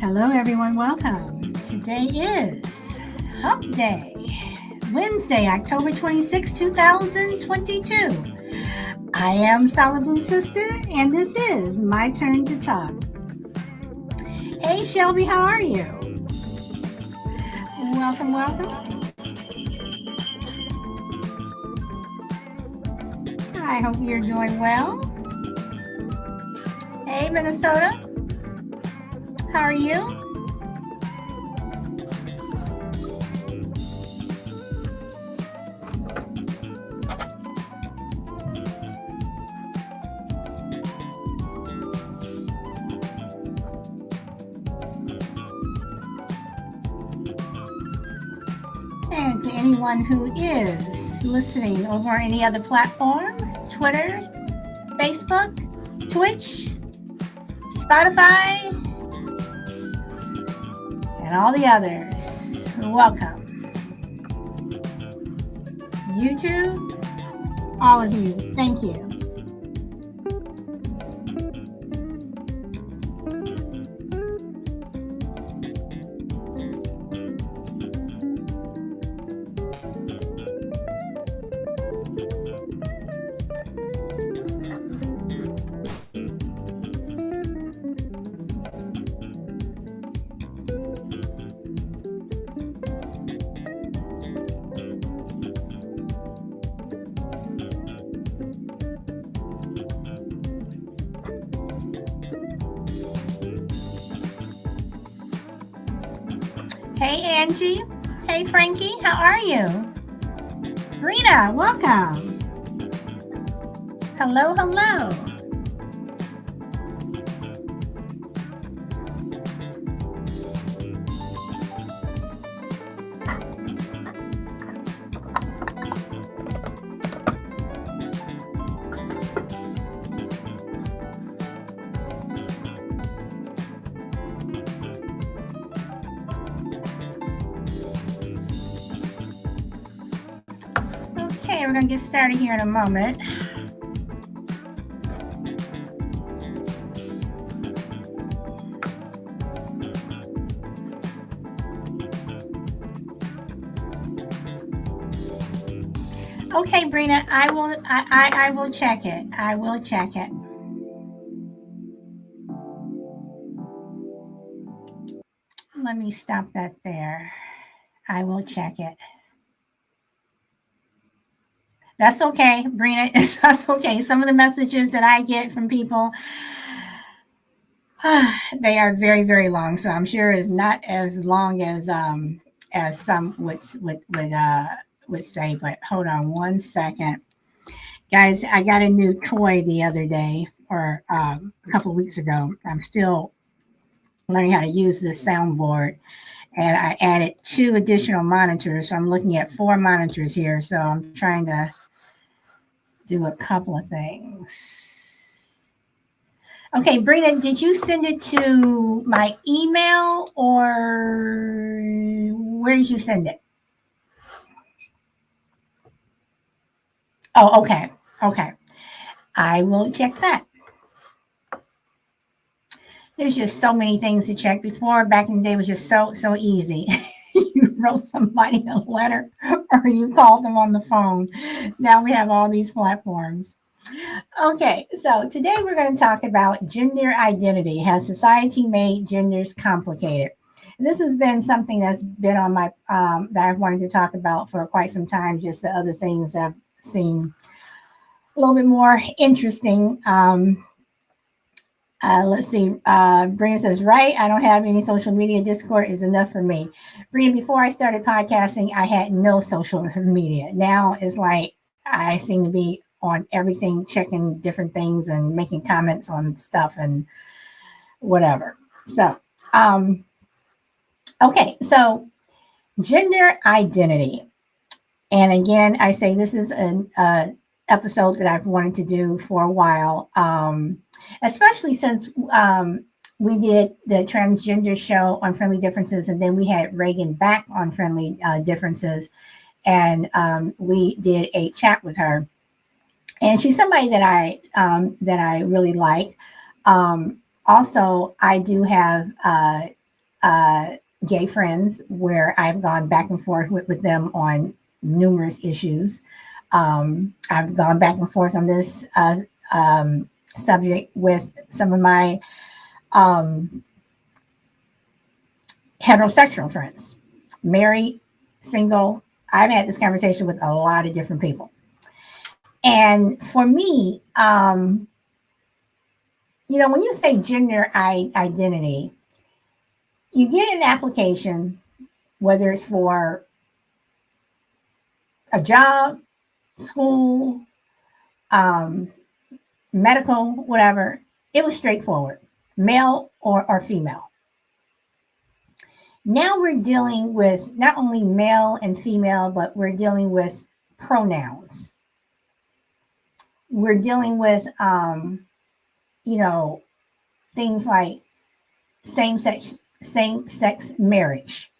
Hello, everyone. Welcome. Today is Hump Day, Wednesday, October 26, 2022. I am Solid Blue Sister, and this is My Turn to Talk. Hey, Shelby, how are you? Welcome, welcome. I hope you're doing well. Hey, Minnesota, how are you? And to anyone who is listening over any other platform, Twitter, Facebook, Twitch, Spotify, and all the others, welcome. YouTube, all of you, thank you. Hey, Angie. Hey, Frankie. How are you? Rita, welcome. Hello, hello. Okay, we're going to get started here in a moment. Okay, Brina, I will check it. I will check it. Let me stop that there. I will check it. That's okay, Brina. That's okay. Some of the messages that I get from people, they are very, very long. So I'm sure it's not as long as some would say. But hold on one second, guys. I got a new toy the other day, or a couple of weeks ago. I'm still learning how to use this soundboard, and I added 2 additional monitors. So I'm looking at 4 monitors here. So I'm trying to do a couple of things. Okay, Brina, did you send it to my email or where did you send it? Oh, okay. Okay. I will check that. There's just so many things to check. Before, back in the day, it was just so easy. You wrote somebody a letter or you called them on the phone. Now we have all these platforms. Okay, so today we're going to talk about gender identity. Has society made genders complicated? This has been something that's been on my that I've wanted to talk about for quite some time. Just the other things that seem a little bit more interesting. Let's see. Brina says, right. I don't have any social media. Discord is enough for me. Brina, before I started podcasting, I had no social media. Now it's like I seem to be on everything, checking different things and making comments on stuff and whatever. So, okay. So, gender identity. And again, I say this is an episode that I've wanted to do for a while, especially since we did the transgender show on Friendly Differences, and then we had Reagan back on Friendly Differences, and we did a chat with her. And she's somebody that I really like. Also, I do have gay friends where I've gone back and forth with them on numerous issues. I've gone back and forth on this subject with some of my heterosexual friends, married, single. I've had this conversation with a lot of different people. And for me, when you say gender identity, you get an application, whether it's for a job, school, medical, whatever. It was straightforward, male or female. Now we're dealing with not only male and female, but we're dealing with pronouns. We're dealing with, things like same-sex marriage.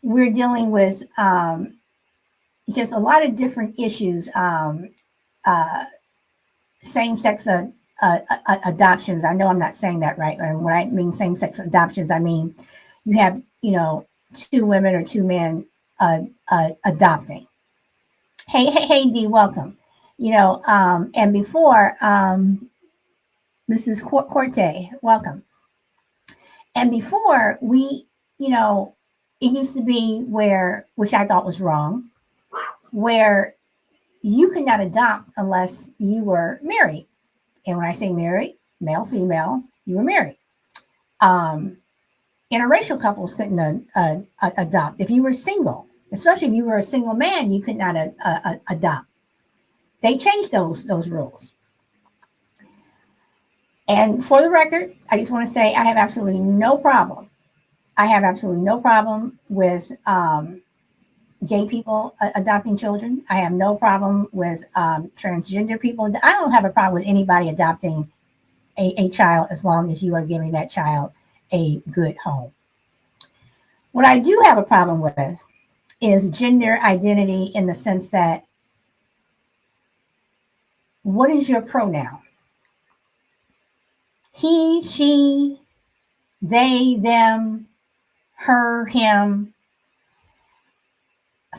We're dealing with just a lot of different issues. Same-sex adoptions. I know I'm not saying that right. And when I mean same-sex adoptions, I mean you have, two women or two men adopting. Hey, Dee, welcome. And before, Mrs. Corte, welcome. And before it used to be where, which I thought was wrong, where you could not adopt unless you were married. And when I say married, male, female, you were married. Interracial couples couldn't adopt. If you were single, especially if you were a single man, you could not adopt. They changed those rules. And for the record, I just want to say I have absolutely no problem. I have absolutely no problem with gay people adopting children. I have no problem with transgender people. I don't have a problem with anybody adopting a child as long as you are giving that child a good home. What I do have a problem with is gender identity in the sense that, what is your pronoun? He, she, they, them, her, him.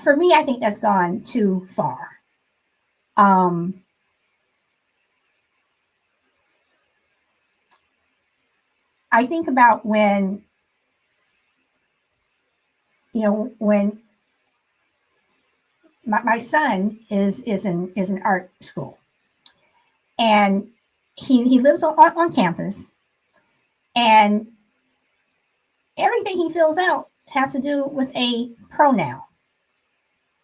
For me, I think that's gone too far. I think about when my son is in art school, and he lives on campus, and everything he fills out has to do with a pronoun.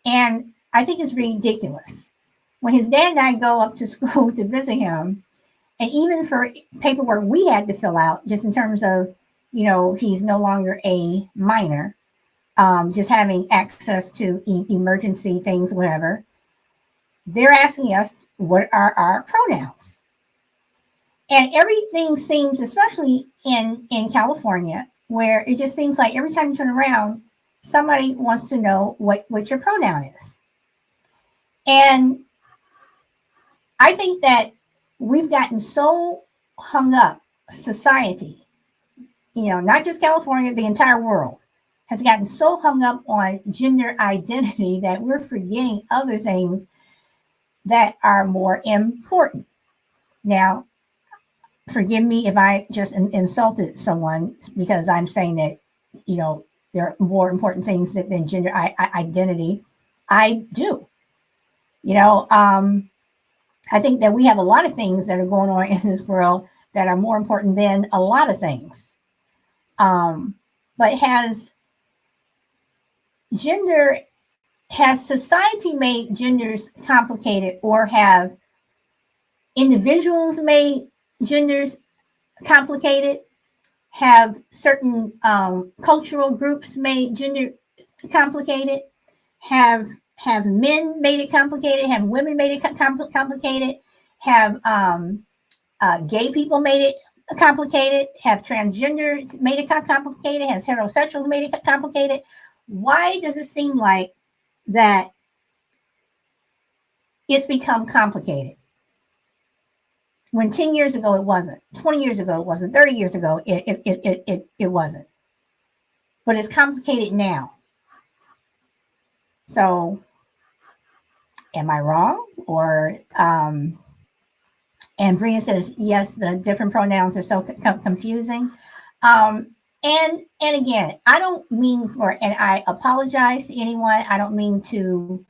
And I think it's ridiculous. When his dad and I go up to school to visit him, and even for paperwork we had to fill out, just in terms of, he's no longer a minor, just having access to emergency things, whatever, they're asking us what are our pronouns. And everything seems, especially in California, where it just seems like every time you turn around, somebody wants to know what your pronoun is. And I think that we've gotten so hung up, society, not just California, the entire world has gotten so hung up on gender identity that we're forgetting other things that are more important. Now, forgive me if I just insulted someone, because I'm saying that, there are more important things than gender identity. I do. I think that we have a lot of things that are going on in this world that are more important than a lot of things. But has society made genders complicated, or have individuals made genders complicated? Have certain cultural groups made gender complicated? Have men made it complicated? Have women made it complicated? Have gay people made it complicated? Have transgenders made it complicated? Has heterosexuals made it complicated? Why does it seem like that it's become complicated, when 10 years ago it wasn't, 20 years ago it wasn't, 30 years ago it wasn't? but it's complicated now. So, am I wrong? Or and Brian says, yes, the different pronouns are so confusing. And again, I don't mean for, and I apologize to anyone. I don't mean to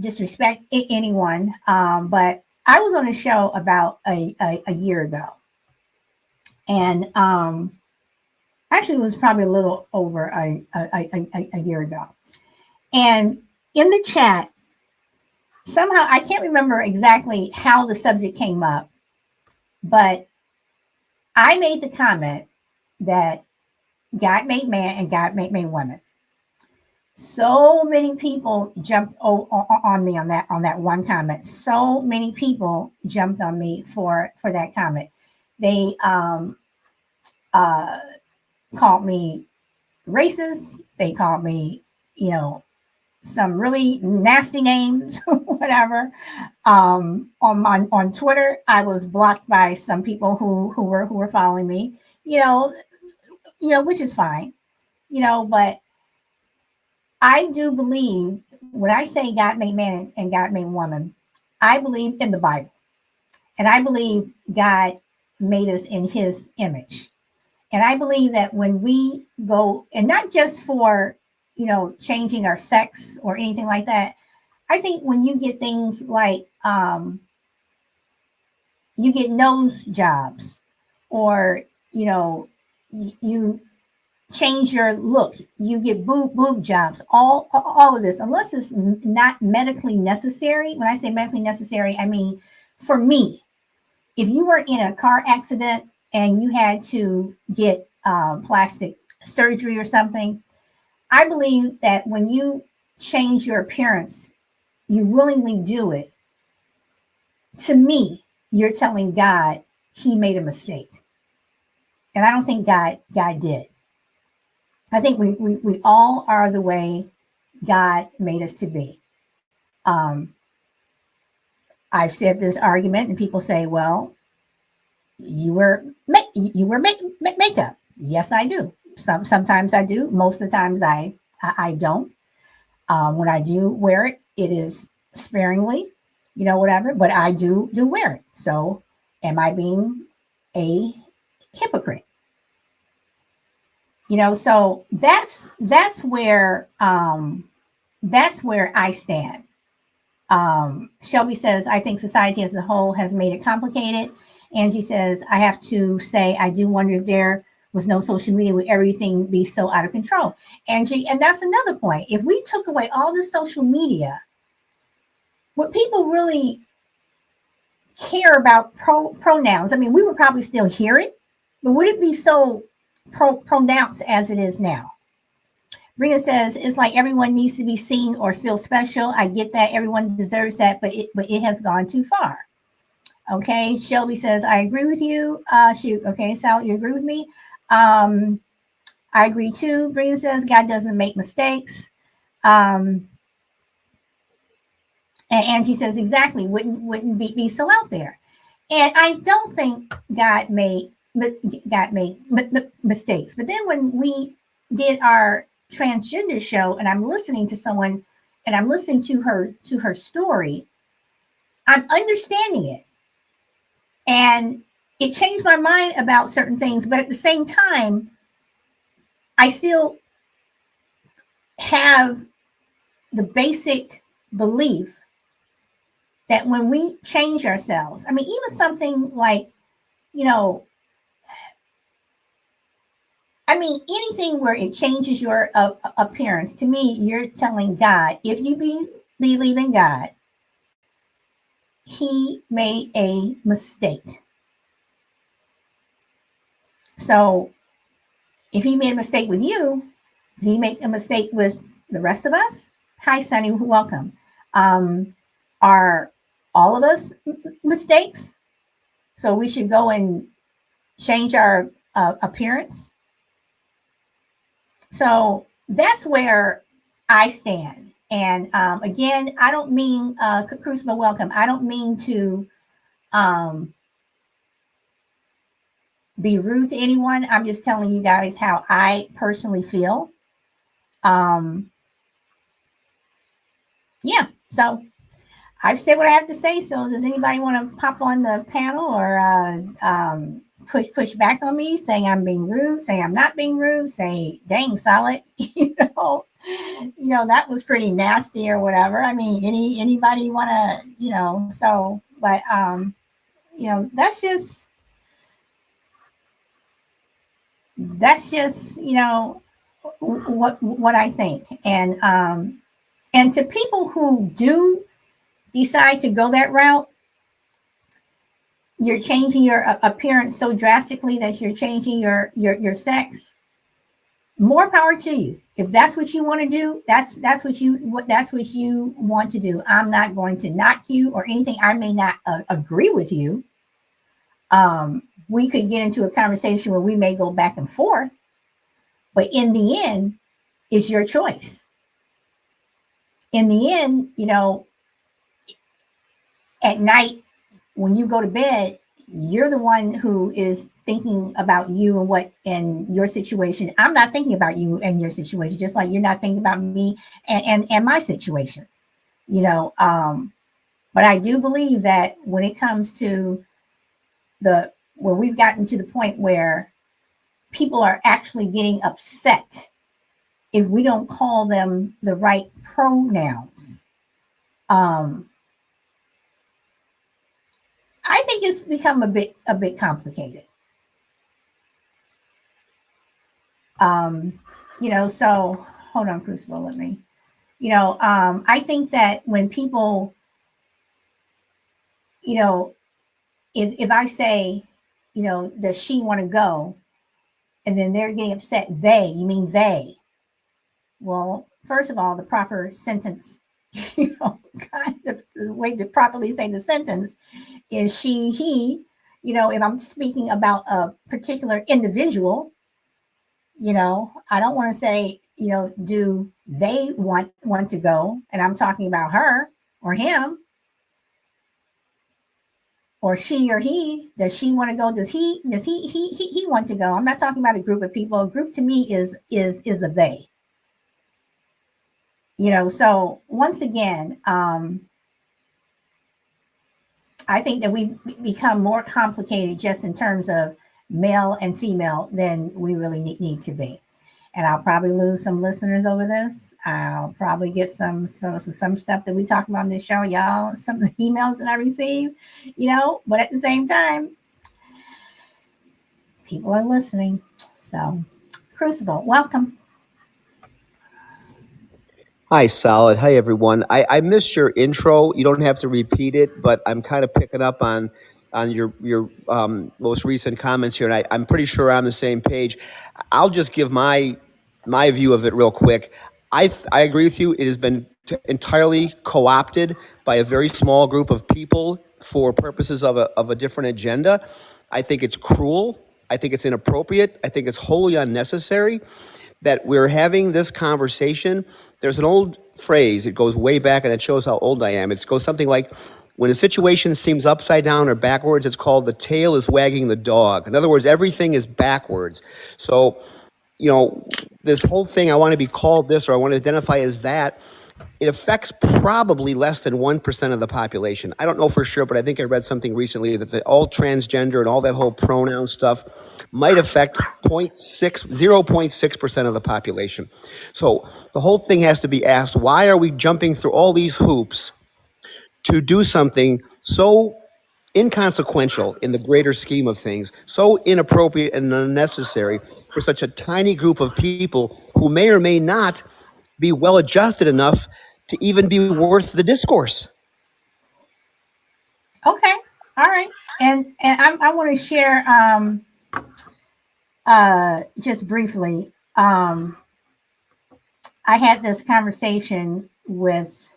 disrespect anyone. But I was on a show about a year ago, and actually, it was probably a little over a year ago. And in the chat, somehow I can't remember exactly how the subject came up, but I made the comment that God made man and God made woman. So many people jumped on me on that one comment. So many people jumped on me for that comment. They uh, called me racist. They called me, some really nasty names, whatever. On Twitter, I was blocked by some people who were following me. Which is fine. But I do believe when I say God made man and God made woman, I believe in the Bible, and I believe God made us in His image. And I believe that when we go, and not just for changing our sex or anything like that, I think when you get things like you get nose jobs, or you change your look, you get boob jobs, all of this, unless it's not medically necessary. When I say medically necessary, I mean, for me, if you were in a car accident and you had to get plastic surgery or something, I believe that when you change your appearance, you willingly do it. To me, you're telling God He made a mistake, and I don't think God did. I think we all are the way God made us to be. I've said this argument, and people say, "Well, you wear makeup." Yes, I do. Sometimes I do. Most of the times I don't. When I do wear it, it is sparingly, whatever. But I do wear it. So, am I being a hypocrite? So that's where I stand. Shelby says, I think society as a whole has made it complicated. Angie says, I have to say, I do wonder if there was no social media, would everything be so out of control? Angie, and that's another point. If we took away all the social media, would people really care about pronouns? I mean, we would probably still hear it, but would it be so pronounced as it is now? Rena says, it's like everyone needs to be seen or feel special. I get that. Everyone deserves that, but it has gone too far. Okay. Shelby says, I agree with you. Shoot. Okay. Sal, you agree with me? I agree too. Rena says, God doesn't make mistakes. And Angie says, exactly. Wouldn't be so out there. And I don't think God made mistakes. But then when we did our transgender show, and I'm listening to someone, and I'm listening to her story, I'm understanding it, and it changed my mind about certain things. But at the same time, I still have the basic belief that when we change ourselves, I mean, even something like, anything where it changes your appearance, to me, you're telling God, if you believe in God, He made a mistake. So if He made a mistake with you, did He make a mistake with the rest of us? Hi, Sunny, welcome. Are all of us mistakes? So we should go and change our appearance? So that's where I stand. And again, I don't mean, Crucible, welcome. I don't mean to be rude to anyone. I'm just telling you guys how I personally feel. Um, yeah. So I've said what I have to say. So does anybody want to pop on the panel or push back on me, saying I'm being rude, say I'm not being rude, say dang solid, that was pretty nasty or whatever. I mean, anybody want to, so, but that's just what I think, and to people who do decide to go that route, you're changing your appearance so drastically that you're changing your sex. More power to you. If that's what you want to do, that's what you want to do. I'm not going to knock you or anything. I may not agree with you. We could get into a conversation where we may go back and forth, but in the end, it's your choice. In the end, at night when you go to bed, you're the one who is thinking about you and what and your situation. I'm not thinking about you and your situation, just like you're not thinking about me and my situation. You know, but I do believe that when it comes to the where we've gotten to the point where people are actually getting upset if we don't call them the right pronouns. Um, I think it's become a bit complicated. So hold on, Crucible, let me. I think that when people, you know, if I say, does she want to go? And then they're getting upset, you mean they. Well, first of all, the proper sentence, the way to properly say the sentence is she, he. If I'm speaking about a particular individual, I don't want to say, do they want to go? And I'm talking about her or him or she or he. Does she want to go? Does he want to go? I'm not talking about a group of people. A group to me is a they. So once again, I think that we become more complicated just in terms of male and female than we really need to be. And I'll probably lose some listeners over this. I'll probably get some stuff that we talk about on this show, y'all. Some of the emails that I receive, But at the same time, people are listening. So, Crucible, welcome. Hi, Solid. Hi, everyone. I missed your intro. You don't have to repeat it, but I'm kind of picking up on your most recent comments here, and I'm pretty sure we're on the same page. I'll just give my view of it real quick. I agree with you. It has been entirely co-opted by a very small group of people for purposes of a different agenda. I think it's cruel. I think it's inappropriate. I think it's wholly unnecessary that we're having this conversation. There's an old phrase, it goes way back and it shows how old I am. It goes something like, when a situation seems upside down or backwards, it's called the tail is wagging the dog. In other words, everything is backwards. So, this whole thing, I want to be called this or I want to identify as that, it affects probably less than 1% of the population. I don't know for sure, but I think I read something recently that all transgender and all that whole pronoun stuff might affect 0.6% of the population. So the whole thing has to be asked, why are we jumping through all these hoops to do something so inconsequential in the greater scheme of things, so inappropriate and unnecessary for such a tiny group of people who may or may not be well adjusted enough to even be worth the discourse. Okay, all right, and I want to share just briefly. I had this conversation with.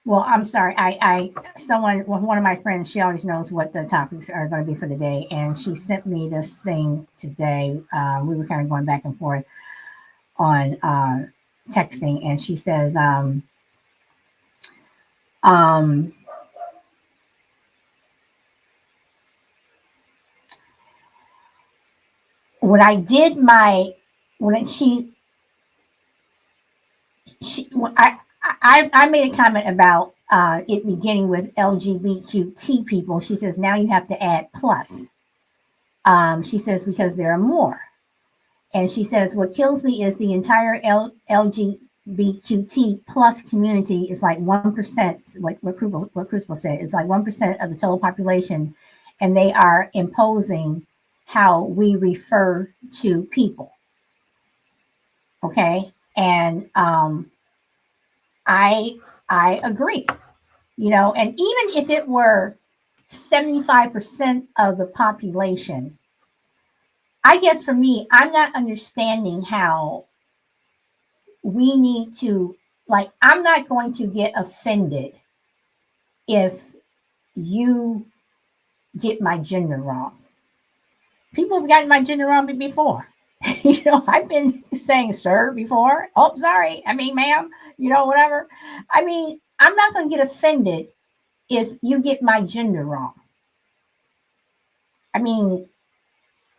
Well, I'm sorry. One of my friends, she always knows what the topics are going to be for the day, and she sent me this thing today. We were kind of going back and forth on texting, and she says, when I did my, when when I made a comment about it beginning with LGBTQ people. She says now you have to add plus. She says because there are more. And she says, what kills me is the entire LGBTQ plus community is like 1%, what Crucible said, is like 1% of the total population. And they are imposing how we refer to people. Okay. And I agree, and even if it were 75% of the population, I guess for me, I'm not understanding how we need to, like, I'm not going to get offended if you get my gender wrong. People have gotten my gender wrong before. I've been saying sir before. Oh, sorry. I mean, ma'am, whatever. I mean, I'm not going to get offended if you get my gender wrong. I mean,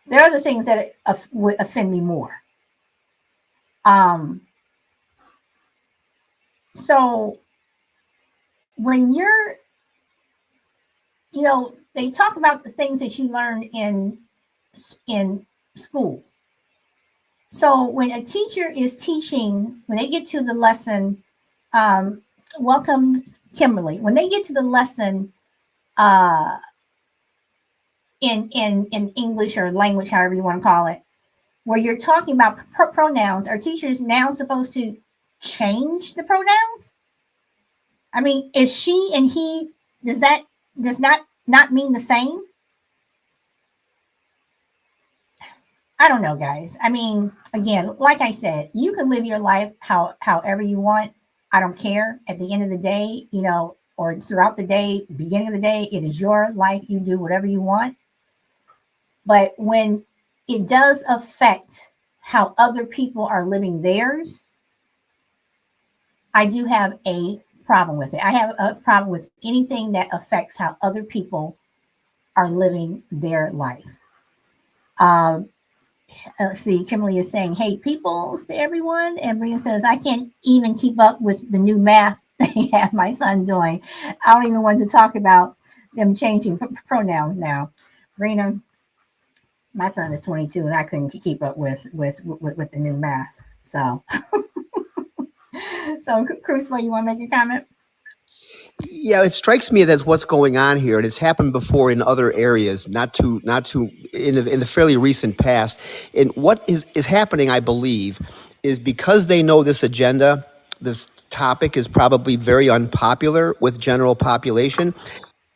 there are other things that would offend me more. So when you're, they talk about the things that you learn in school. So when a teacher is teaching, when they get to the lesson, welcome, Kimberly. When they get to the lesson in English or language, however you want to call it, where you're talking about pronouns, are teachers now supposed to change the pronouns? I mean, is she and he, does not mean the same? I don't know, guys. I mean, again, like I said, you can live your life however you want. I don't care. At the end of the day, or throughout the day, beginning of the day, it is your life. You do whatever you want. But when it does affect how other people are living theirs, I do have a problem with it. I have a problem with anything that affects how other people are living their life. Let's see, Kimberly is saying, hey, peoples to everyone. And Brina says, I can't even keep up with the new math they have my son doing. I don't even want to talk about them changing pronouns now. Brina, my son is 22 and I couldn't keep up with the new math. So, Crucible, you want to make a comment? Yeah, it strikes me that's what's going on here, and it's happened before in other areas, not too in the fairly recent past. And what is happening, I believe, is because they know this agenda, this topic is probably very unpopular with general population.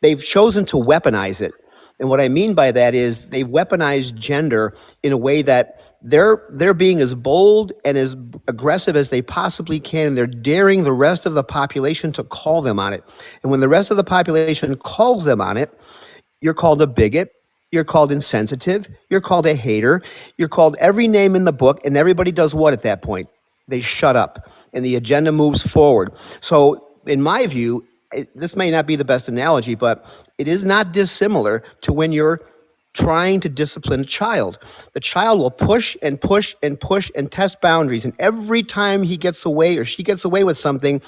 They've chosen to weaponize it. And what I mean by that is they've weaponized gender in a way that they're being as bold and as aggressive as they possibly can, and they're daring the rest of the population to call them on it. And when the rest of the population calls them on it, you're called a bigot, you're called insensitive, you're called a hater, you're called every name in the book, and everybody does what at that point? They shut up, and the agenda moves forward. So in my view, this may not be the best analogy, but it is not dissimilar to when you're trying to discipline a child. The child will push and push and push and test boundaries. And every time he gets away or she gets away with something,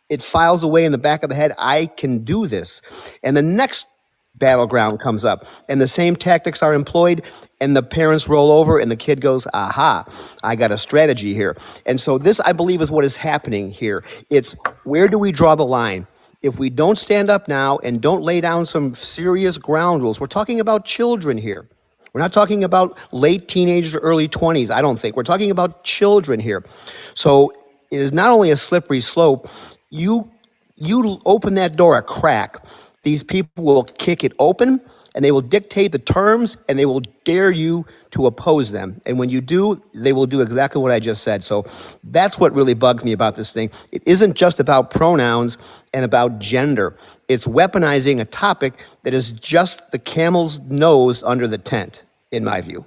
it files away in the back of the head, I can do this. And the next battleground comes up and the same tactics are employed and the parents roll over and the kid goes, aha, I got a strategy here. And so this, I believe, is what is happening here. It's where do we draw the line? If we don't stand up now and don't lay down some serious ground rules, we're talking about children here. We're not talking about late teenagers or early 20s, I don't think. We're talking about children here. So it is not only a slippery slope, you open that door a crack, these people will kick it open and they will dictate the terms and they will dare you to oppose them. And when you do, they will do exactly what I just said. So that's what really bugs me about this thing. It isn't just about pronouns and about gender. It's weaponizing a topic that is just the camel's nose under the tent, in my view.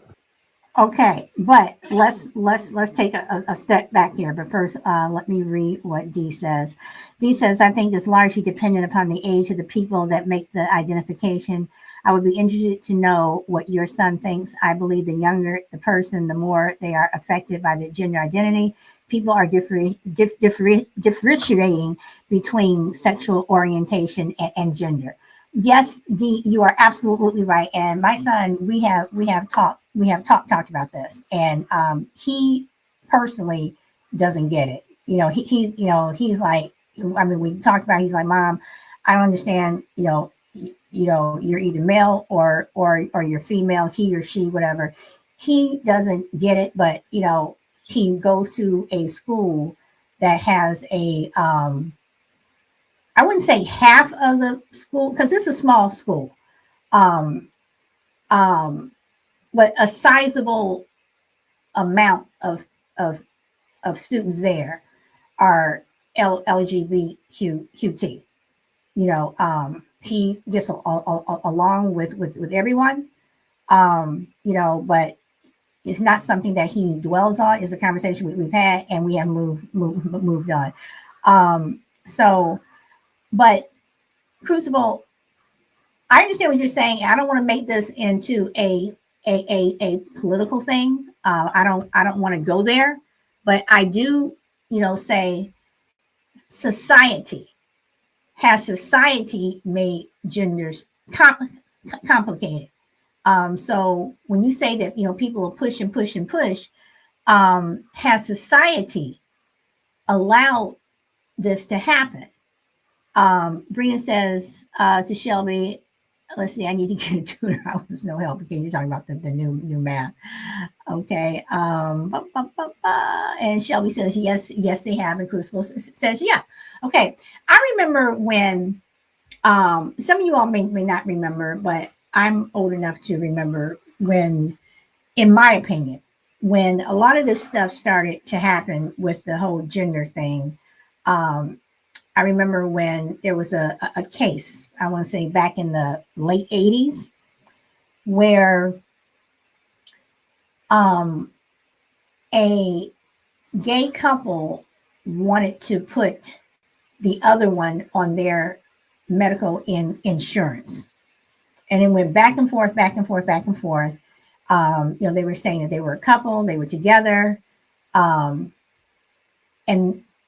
Okay, but let's take a step back here. But first, let me read what Dee says. Dee says, I think it's largely dependent upon the age of the people that make the identification. I would be interested to know what your son thinks. I believe the younger the person, the more they are affected by their gender identity. People are differentiating between sexual orientation and gender. Yes, Dee, you are absolutely right. And my son, we have talked about this, and he personally doesn't get it. He's like, I mean, we talked about. He's like, Mom, I don't understand. You're either male or you're female. He or she, whatever. He doesn't get it, but he goes to a school that has I wouldn't say half of the school because it's a small school, um, um, but a sizable amount of students there are LGBTQT. He gets along with everyone, but it's not something that he dwells on. It's a conversation we've had, and we have moved on. So, but Crucible, I understand what you're saying. I don't want to make this into a political thing. I don't want to go there, but I do, say society has society made genders complicated. So when you say that people will push and push and push, has society allowed this to happen? Brina says to Shelby, let's see, I need to get a tutor. I was no help. Again, you're talking about the new math. Okay. And Shelby says, yes, they have. And Crucible says, yeah. Okay. I remember when, some of you all may not remember, but I'm old enough to remember when, in my opinion, when a lot of this stuff started to happen with the whole gender thing. I remember when there was a case, I want to say back in the late 80s, where a gay couple wanted to put the other one on their medical insurance. And it went back and forth, back and forth, back and forth. They were saying that they were a couple, they were together. And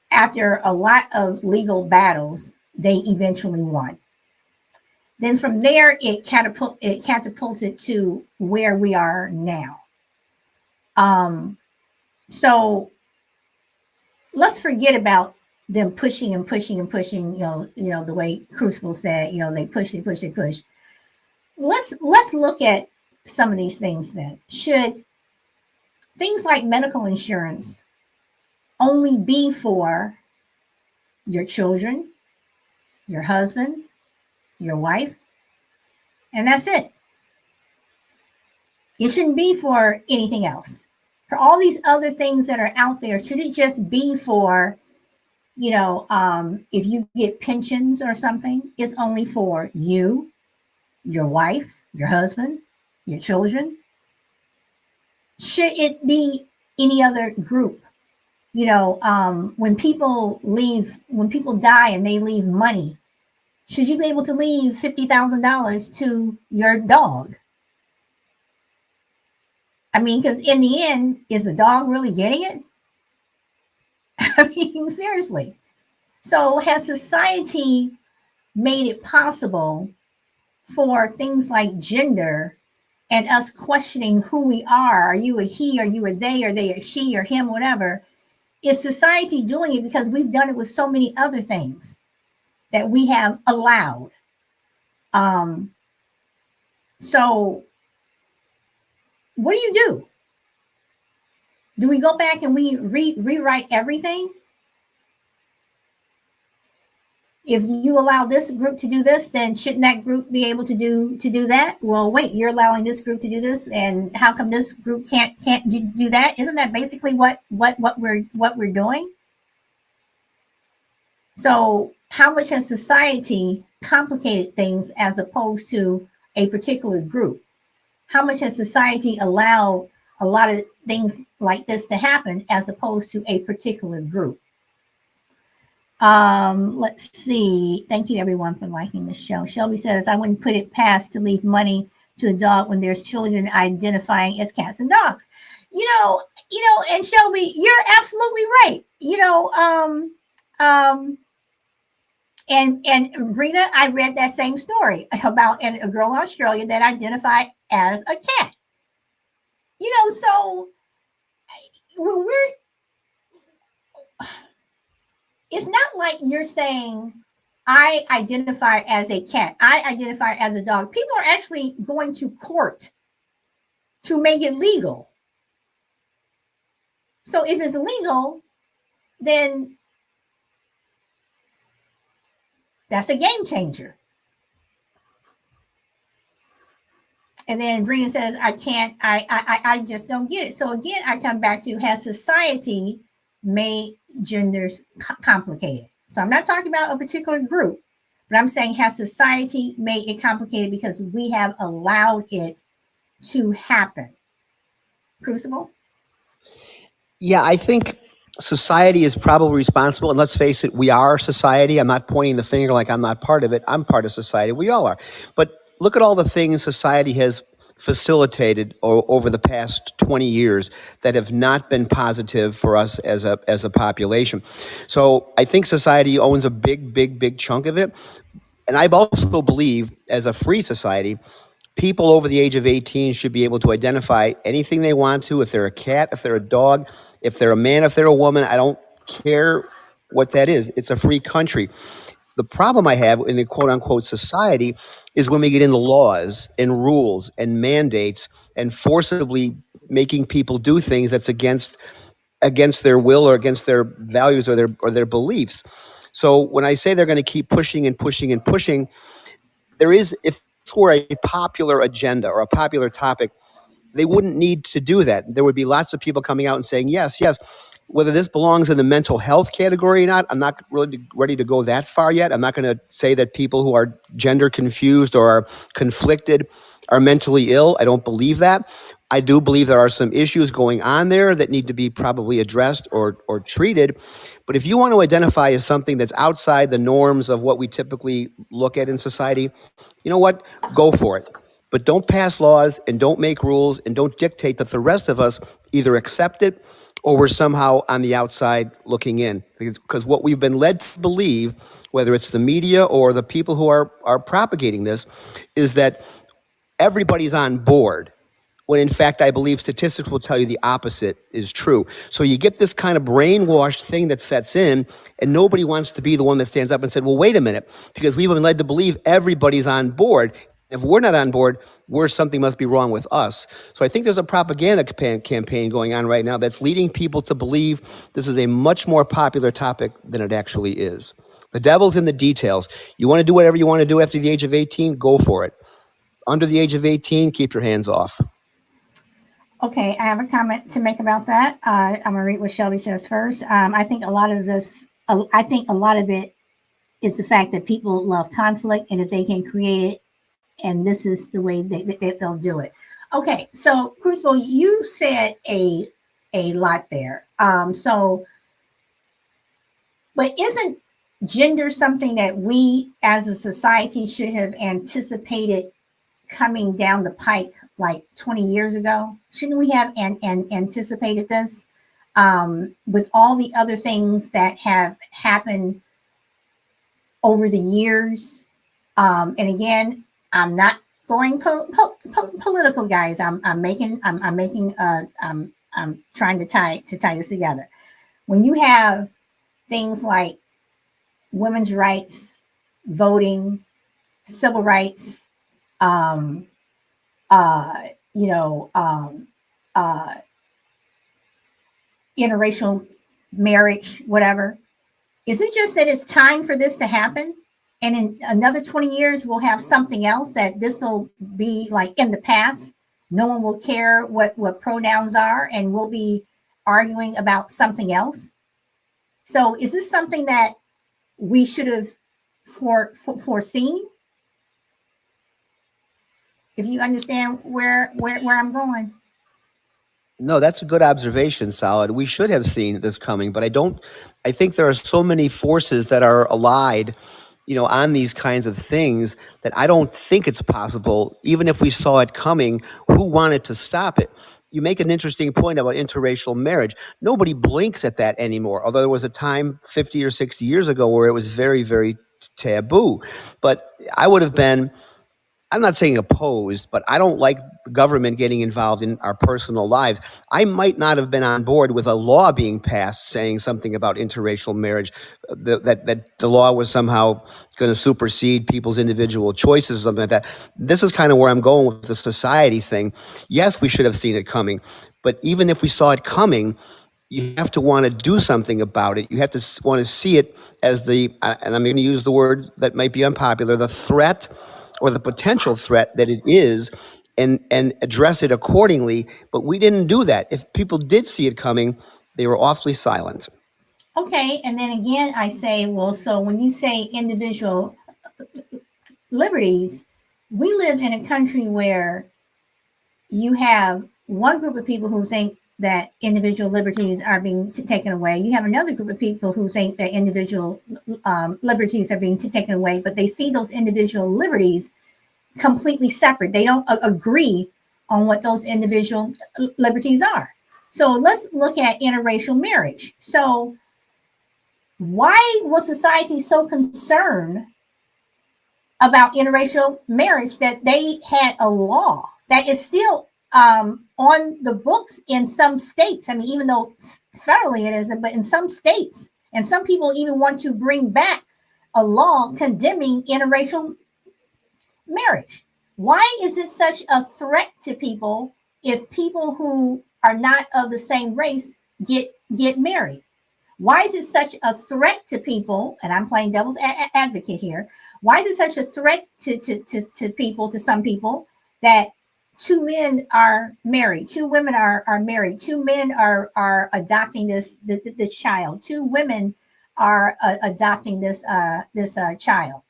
after a lot of legal battles, they eventually won. Then from there, it catapulted to where we are now. So let's forget about them pushing and pushing and pushing. The way Crucible said, they push, they push, they push. Let's look at some of these things then. Should things like medical insurance only be for your children, your husband, your wife, and that's it? It shouldn't be for anything else. For all these other things that are out there, should it just be for, if you get pensions or something, it's only for you, your wife, your husband, your children? Should it be any other group? When people die and they leave money, should you be able to leave $50,000 to your dog? I mean, because in the end, is the dog really getting it? I mean, seriously. So has society made it possible for things like gender and us questioning who we are? Are you a he? Are you a they? Are they a she or him? Whatever. Is society doing it because we've done it with so many other things that we have allowed? So what do you do? Do we go back and we rewrite everything? If you allow this group to do this, then shouldn't that group be able to do that? Well, wait, you're allowing this group to do this, and how come this group can't do that? Isn't that basically what we're doing? So how much has society complicated things as opposed to a particular group? How much has society allowed a lot of things like this to happen as opposed to a particular group? Let's see. Thank you everyone for liking the show. Shelby says, I wouldn't put it past to leave money to a dog when there's children identifying as cats and dogs. You know, and Shelby, you're absolutely right. Um, and Rita, I read that same story about a girl in Australia that identified as a cat. So when we're, it's not like you're saying I identify as a cat, I identify as a dog. People are actually going to court to make it legal. So if it's illegal, then that's a game changer. And then Brina says, I can't, I just don't get it. So again, I come back to, has society made genders complicated? So I'm not talking about a particular group, but I'm saying, has society made it complicated because we have allowed it to happen? Crucible? Yeah, I think society is probably responsible. And let's face it, we are society. I'm not pointing the finger like I'm not part of it. I'm part of society. We all are. But look at all the things society has facilitated over the past 20 years that have not been positive for us as a population. So I think society owns a big chunk of it. And I also believe, as a free society, people over the age of 18 should be able to identify anything they want to. If they're a cat, if they're a dog, if they're a man, if they're a woman, I don't care what that is. It's a free country. The problem I have in the quote unquote society is when we get into laws and rules and mandates and forcibly making people do things that's against their will or against their values or their beliefs. So when I say they're going to keep pushing and pushing and pushing, there is, if for a popular agenda or a popular topic, they wouldn't need to do that. There would be lots of people coming out and saying, yes, yes. Whether this belongs in the mental health category or not, I'm not really ready to go that far yet. I'm not going to say that people who are gender confused or are conflicted are mentally ill. I don't believe that. I do believe there are some issues going on there that need to be probably addressed or treated. But if you want to identify as something that's outside the norms of what we typically look at in society, you know what? Go for it. But don't pass laws and don't make rules and don't dictate that the rest of us either accept it or we're somehow on the outside looking in. Because what we've been led to believe, whether it's the media or the people who are propagating this, is that everybody's on board, when in fact I believe statistics will tell you the opposite is true. So you get this kind of brainwashed thing that sets in, and nobody wants to be the one that stands up and said, well, wait a minute, because we've been led to believe everybody's on board. If we're not on board, something must be wrong with us. So I think there's a propaganda campaign going on right now that's leading people to believe this is a much more popular topic than it actually is. The devil's in the details. You want to do whatever you want to do after the age of 18, go for it. Under the age of 18, keep your hands off. Okay, I have a comment to make about that. I'm gonna read what Shelby says first. I think a lot of this, I think a lot of it is the fact that people love conflict, and if they can create it, and this is the way they'll do it. Okay, so Crucible, you said a lot there. But isn't gender something that we as a society should have anticipated coming down the pike like 20 years ago? Shouldn't we have anticipated this with all the other things that have happened over the years? And again, I'm not going political, guys. I'm trying to tie this together. When you have things like women's rights, voting, civil rights, um, you know, interracial marriage, whatever. Is it just that it's time for this to happen? And in another 20 years, we'll have something else that this will be like in the past. No one will care what pronouns are, and we'll be arguing about something else. So is this something that we should have foreseen? If you understand where I'm going. No, that's a good observation, Solid. We should have seen this coming, but I don't. I think there are so many forces that are allied, on these kinds of things that I don't think it's possible, even if we saw it coming, who wanted to stop it? You make an interesting point about interracial marriage. Nobody blinks at that anymore, although there was a time 50 or 60 years ago where it was very, very taboo. But I would have been, I'm not saying opposed, but I don't like the government getting involved in our personal lives. I might not have been on board with a law being passed saying something about interracial marriage, that the law was somehow going to supersede people's individual choices or something like that. This is kind of where I'm going with the society thing. Yes, we should have seen it coming, but even if we saw it coming, you have to want to do something about it. You have to want to see it as and I'm going to use the word that might be unpopular, the threat or the potential threat that it is, and address it accordingly. But we didn't do that. If people did see it coming, they were awfully silent. Okay, and then again, I say, well, so when you say individual liberties, we live in a country where you have one group of people who think that individual liberties are being taken away. You have another group of people who think that individual liberties are being taken away, but they see those individual liberties completely separate. They don't agree on what those individual liberties are. So let's look at interracial marriage. So why was society so concerned about interracial marriage that they had a law that is still on the books in some states? I mean, even though federally it isn't, but in some states, and some people even want to bring back a law condemning interracial marriage. Why is it such a threat to people if people who are not of the same race get married? Why is it such a threat to people? And I'm playing devil's advocate here. Why is it such a threat to people, to some people, that two men are married, two women are married, two men are adopting this child, two women are adopting this child?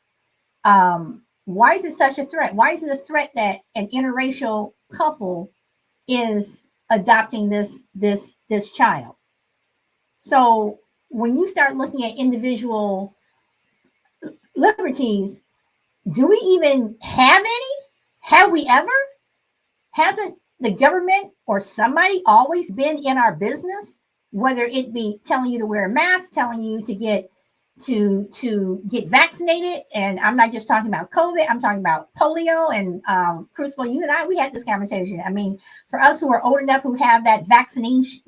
Why is it such a threat? Why is it a threat that an interracial couple is adopting this child? So when you start looking at individual liberties, do we even have any? Have we ever? Hasn't the government or somebody always been in our business? Whether it be telling you to wear a mask, telling you to get vaccinated, and I'm not just talking about COVID. I'm talking about polio and Crucible. You and I, we had this conversation. I mean, for us who are old enough, who have that vaccination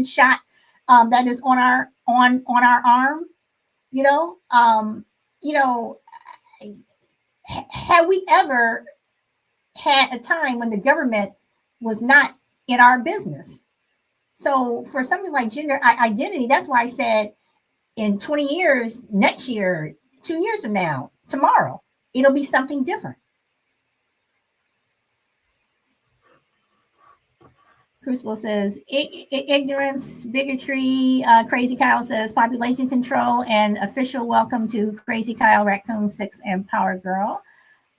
shot that is on our arm, you know, you know, have we ever had a time when the government was not in our business? So for something like gender identity, that's why I said in 20 years, next year, 2 years from now, tomorrow, it'll be something different. Crucible says ignorance, bigotry. Crazy Kyle says population control and official welcome to Crazy Kyle, Raccoon 6, and Power Girl.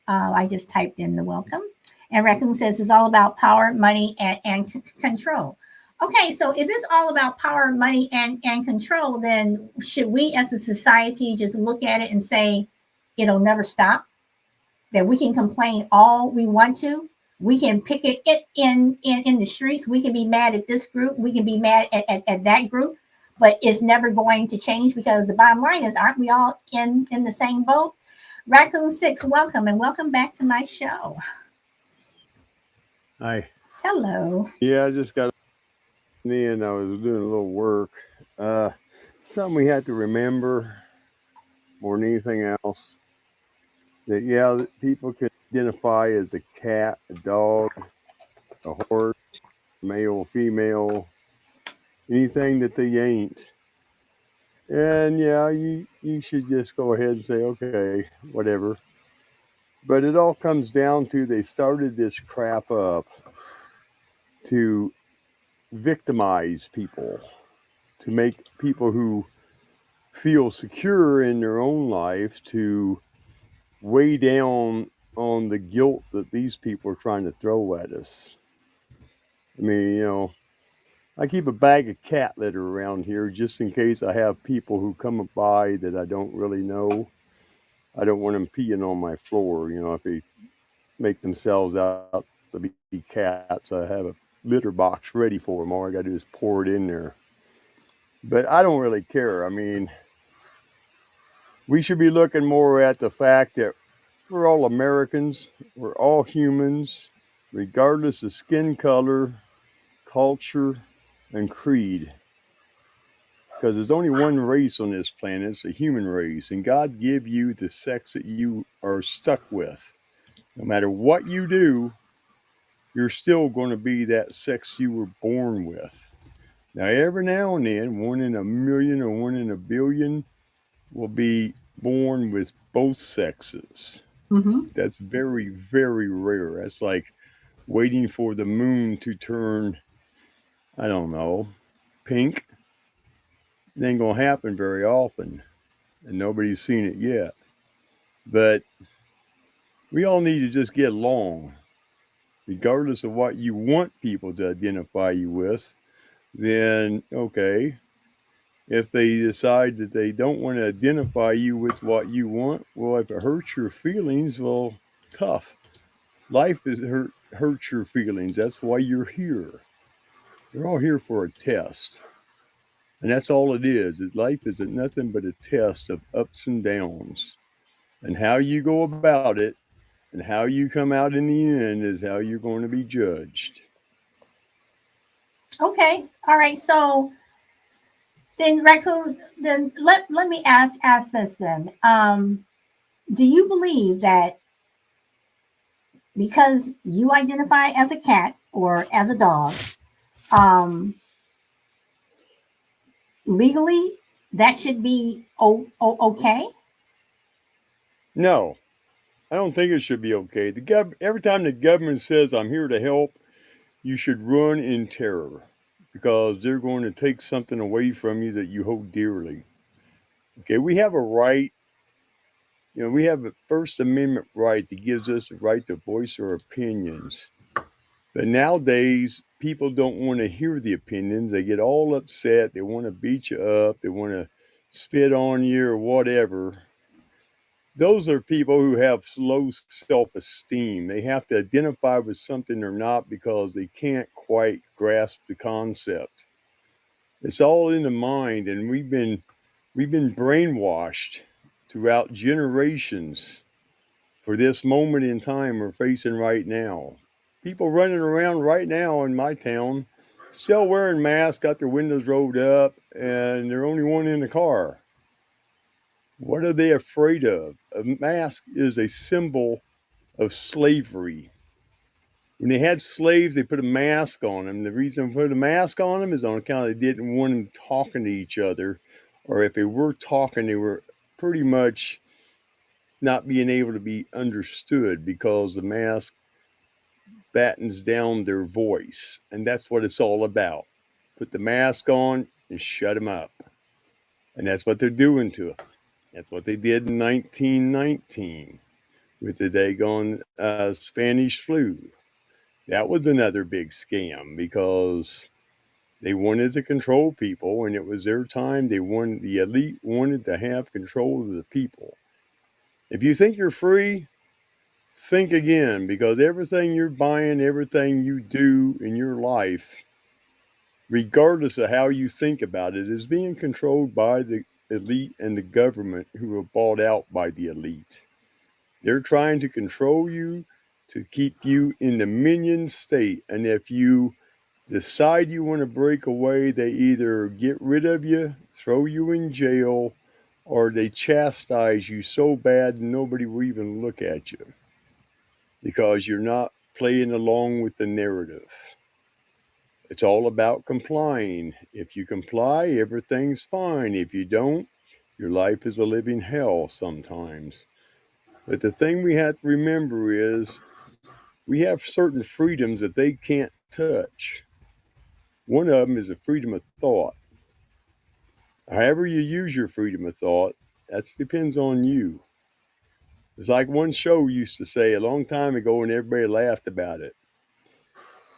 I just typed in the welcome. And Raccoon says it's all about power, money, and control. Okay, so if it's all about power, money, and control, then should we as a society just look at it and say it'll never stop? That we can complain all we want to? We can pick it in the streets. We can be mad at this group. We can be mad at that group, but it's never going to change because the bottom line is, aren't we all in the same boat? Raccoon 6, welcome, and welcome back to my show. Hi. Hello. Yeah, I just got in. I was doing a little work. Something we have to remember more than anything else, that people can identify as a cat, a dog, a horse, male, female, anything that they ain't. And you should just go ahead and say, okay, whatever. But it all comes down to they started this crap up to victimize people, to make people who feel secure in their own life to weigh down on the guilt that these people are trying to throw at us. I mean, I keep a bag of cat litter around here just in case I have people who come by that I don't really know. I don't want them peeing on my floor. If they make themselves out to be cats, I have a litter box ready for them. All I got to do is pour it in there. But I don't really care. I mean, we should be looking more at the fact that we're all Americans, we're all humans, regardless of skin color, culture, and creed. Because there's only one race on this planet, it's the human race, and God give you the sex that you are stuck with. No matter what you do, you're still going to be that sex you were born with. Now, every now and then, one in a million or one in a billion will be born with both sexes. Mm-hmm. That's very, very rare. That's like waiting for the moon to turn, I don't know, pink. It ain't going to happen very often, and nobody's seen it yet. But we all need to just get along, regardless of what you want people to identify you with. Then, okay, if they decide that they don't want to identify you with what you want, well, if it hurts your feelings, well, tough. Life is hurts your feelings. That's why you're here. We're all here for a test. And that's all it is. Life isn't nothing but a test of ups and downs. And how you go about it and how you come out in the end is how you're going to be judged. Okay. All right. So then, Raccoon, then let me ask this then. Do you believe that because you identify as a cat or as a dog, um, legally that should be okay? No, I don't think it should be okay. Every time the government says, I'm here to help, you should run in terror because they're going to take something away from you that you hold dearly. Okay, we have a right, we have a First Amendment right that gives us the right to voice our opinions. But nowadays, people don't want to hear the opinions. They get all upset. They want to beat you up. They want to spit on you or whatever. Those are people who have low self esteem. They have to identify with something or not because they can't quite grasp the concept. It's all in the mind, and we've been brainwashed throughout generations for this moment in time we're facing right now. People running around right now in my town still wearing masks, got their windows rolled up, and they're only one in the car. What are they afraid of? A mask is a symbol of slavery. When they had slaves, they put a mask on them. The reason they put a mask on them is on account they didn't want them talking to each other, or if they were talking, they were pretty much not being able to be understood because the mask battens down their voice. And that's what it's all about. Put the mask on and shut them up. And that's what they're doing to them. That's what they did in 1919 with the daggone Spanish flu. That was another big scam because they wanted to control people, and it was their time. The elite wanted to have control of the people. If you think you're free, think again because everything you're buying, everything you do in your life, regardless of how you think about it, is being controlled by the elite and the government who are bought out by the elite. They're trying to control you to keep you in the minion state. And if you decide you want to break away, they either get rid of you, throw you in jail, or they chastise you so bad nobody will even look at you because you're not playing along with the narrative. It's all about complying. If you comply, everything's fine. If you don't, your life is a living hell sometimes. But the thing we have to remember is we have certain freedoms that they can't touch. One of them is the freedom of thought. However, you use your freedom of thought, that depends on you. It's like one show used to say a long time ago, and everybody laughed about it.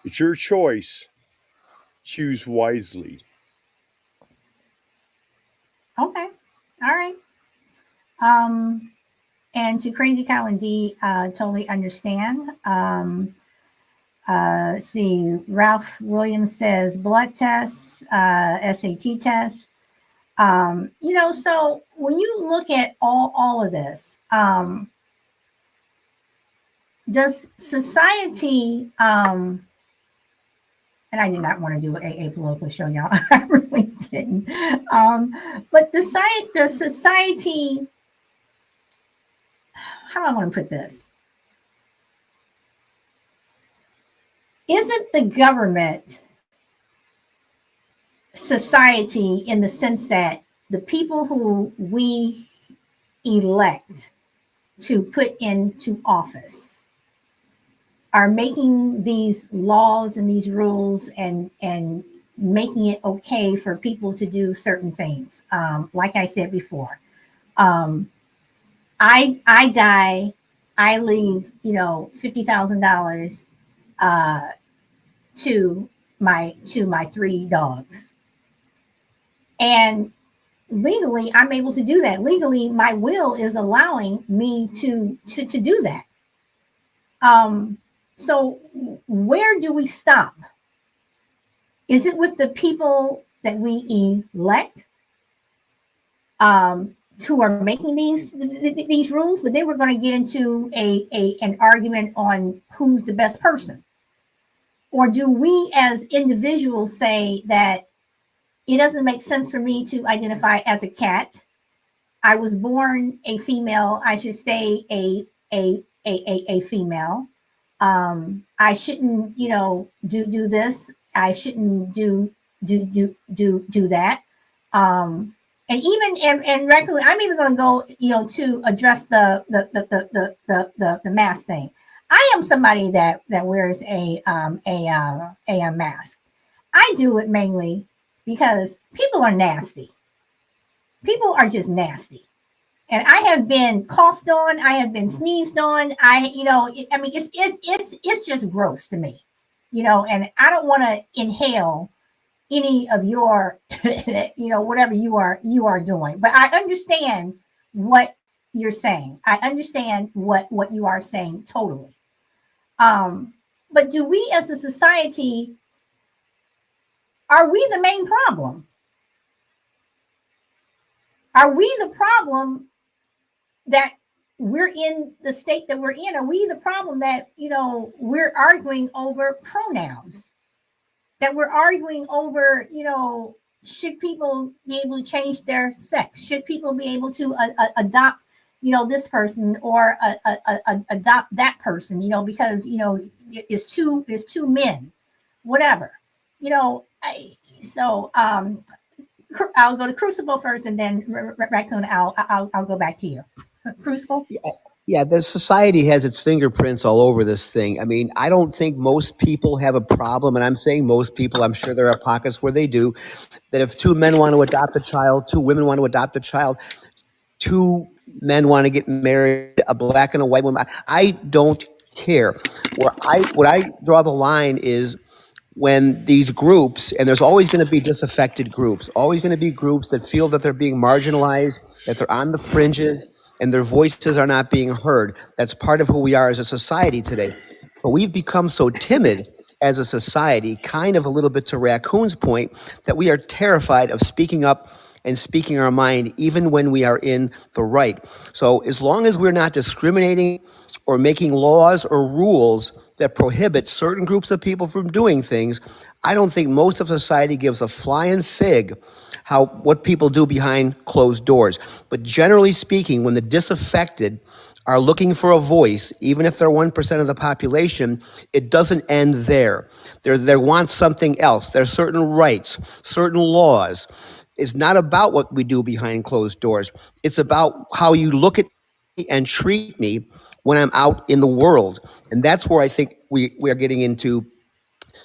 It's your choice. Choose wisely. Okay. All right. And to Crazy Cow and D, totally understand. See, Ralph Williams says blood tests, SAT tests. So when you look at all of this, does society, and I did not want to do a political show, y'all. I really didn't. But does society, how do I want to put this? Isn't the government society in the sense that the people who we elect to put into office are making these laws and these rules and making it okay for people to do certain things? Like I said before, I die, I leave $50,000 to my 3 dogs, and legally I'm able to do that. Legally, my will is allowing me to do that. So where do we stop? Is it with the people that we elect, who are making these rules? But then we're going to get into an argument on who's the best person. Or do we as individuals say that it doesn't make sense for me to identify as a cat? I was born a female. I should stay a female. I shouldn't, do this. I shouldn't do that. And even and regularly, I'm even going to go, to address the mask thing. I am somebody that wears a mask. I do it mainly because people are nasty. People are just nasty. And I have been coughed on. I have been sneezed on. It's just gross to me, and I don't want to inhale any of your, whatever you are doing. But I understand what you're saying. I understand what you are saying totally. But do we as a society, are we the main problem? Are we the problem that we're in the state that we're in? Are we the problem that, we're arguing over pronouns? That we're arguing over, should people be able to change their sex? Should people be able to adopt, this person or adopt that person, because, it's two men, whatever, I'll go to Crucible first, and then Raccoon, I'll go back to you. Crucible? Yeah, the society has its fingerprints all over this thing. I mean, I don't think most people have a problem, and I'm saying most people, I'm sure there are pockets where they do, that if 2 men want to adopt a child, 2 women want to adopt a child, 2 men want to get married, a black and a white woman, I don't care. What I draw the line is when these groups, and there's always going to be disaffected groups, always going to be groups that feel that they're being marginalized, that they're on the fringes, and their voices are not being heard. That's part of who we are as a society today. But we've become so timid as a society, kind of a little bit to Raccoon's point, that we are terrified of speaking up and speaking our mind, even when we are in the right. So as long as we're not discriminating or making laws or rules that prohibit certain groups of people from doing things, I don't think most of society gives a flying fig what people do behind closed doors. But generally speaking, when the disaffected are looking for a voice, even if they're 1% of the population, it doesn't end there. They want something else. There are certain rights, certain laws. It's not about what we do behind closed doors. It's about how you look at me and treat me when I'm out in the world. And that's where I think we are getting into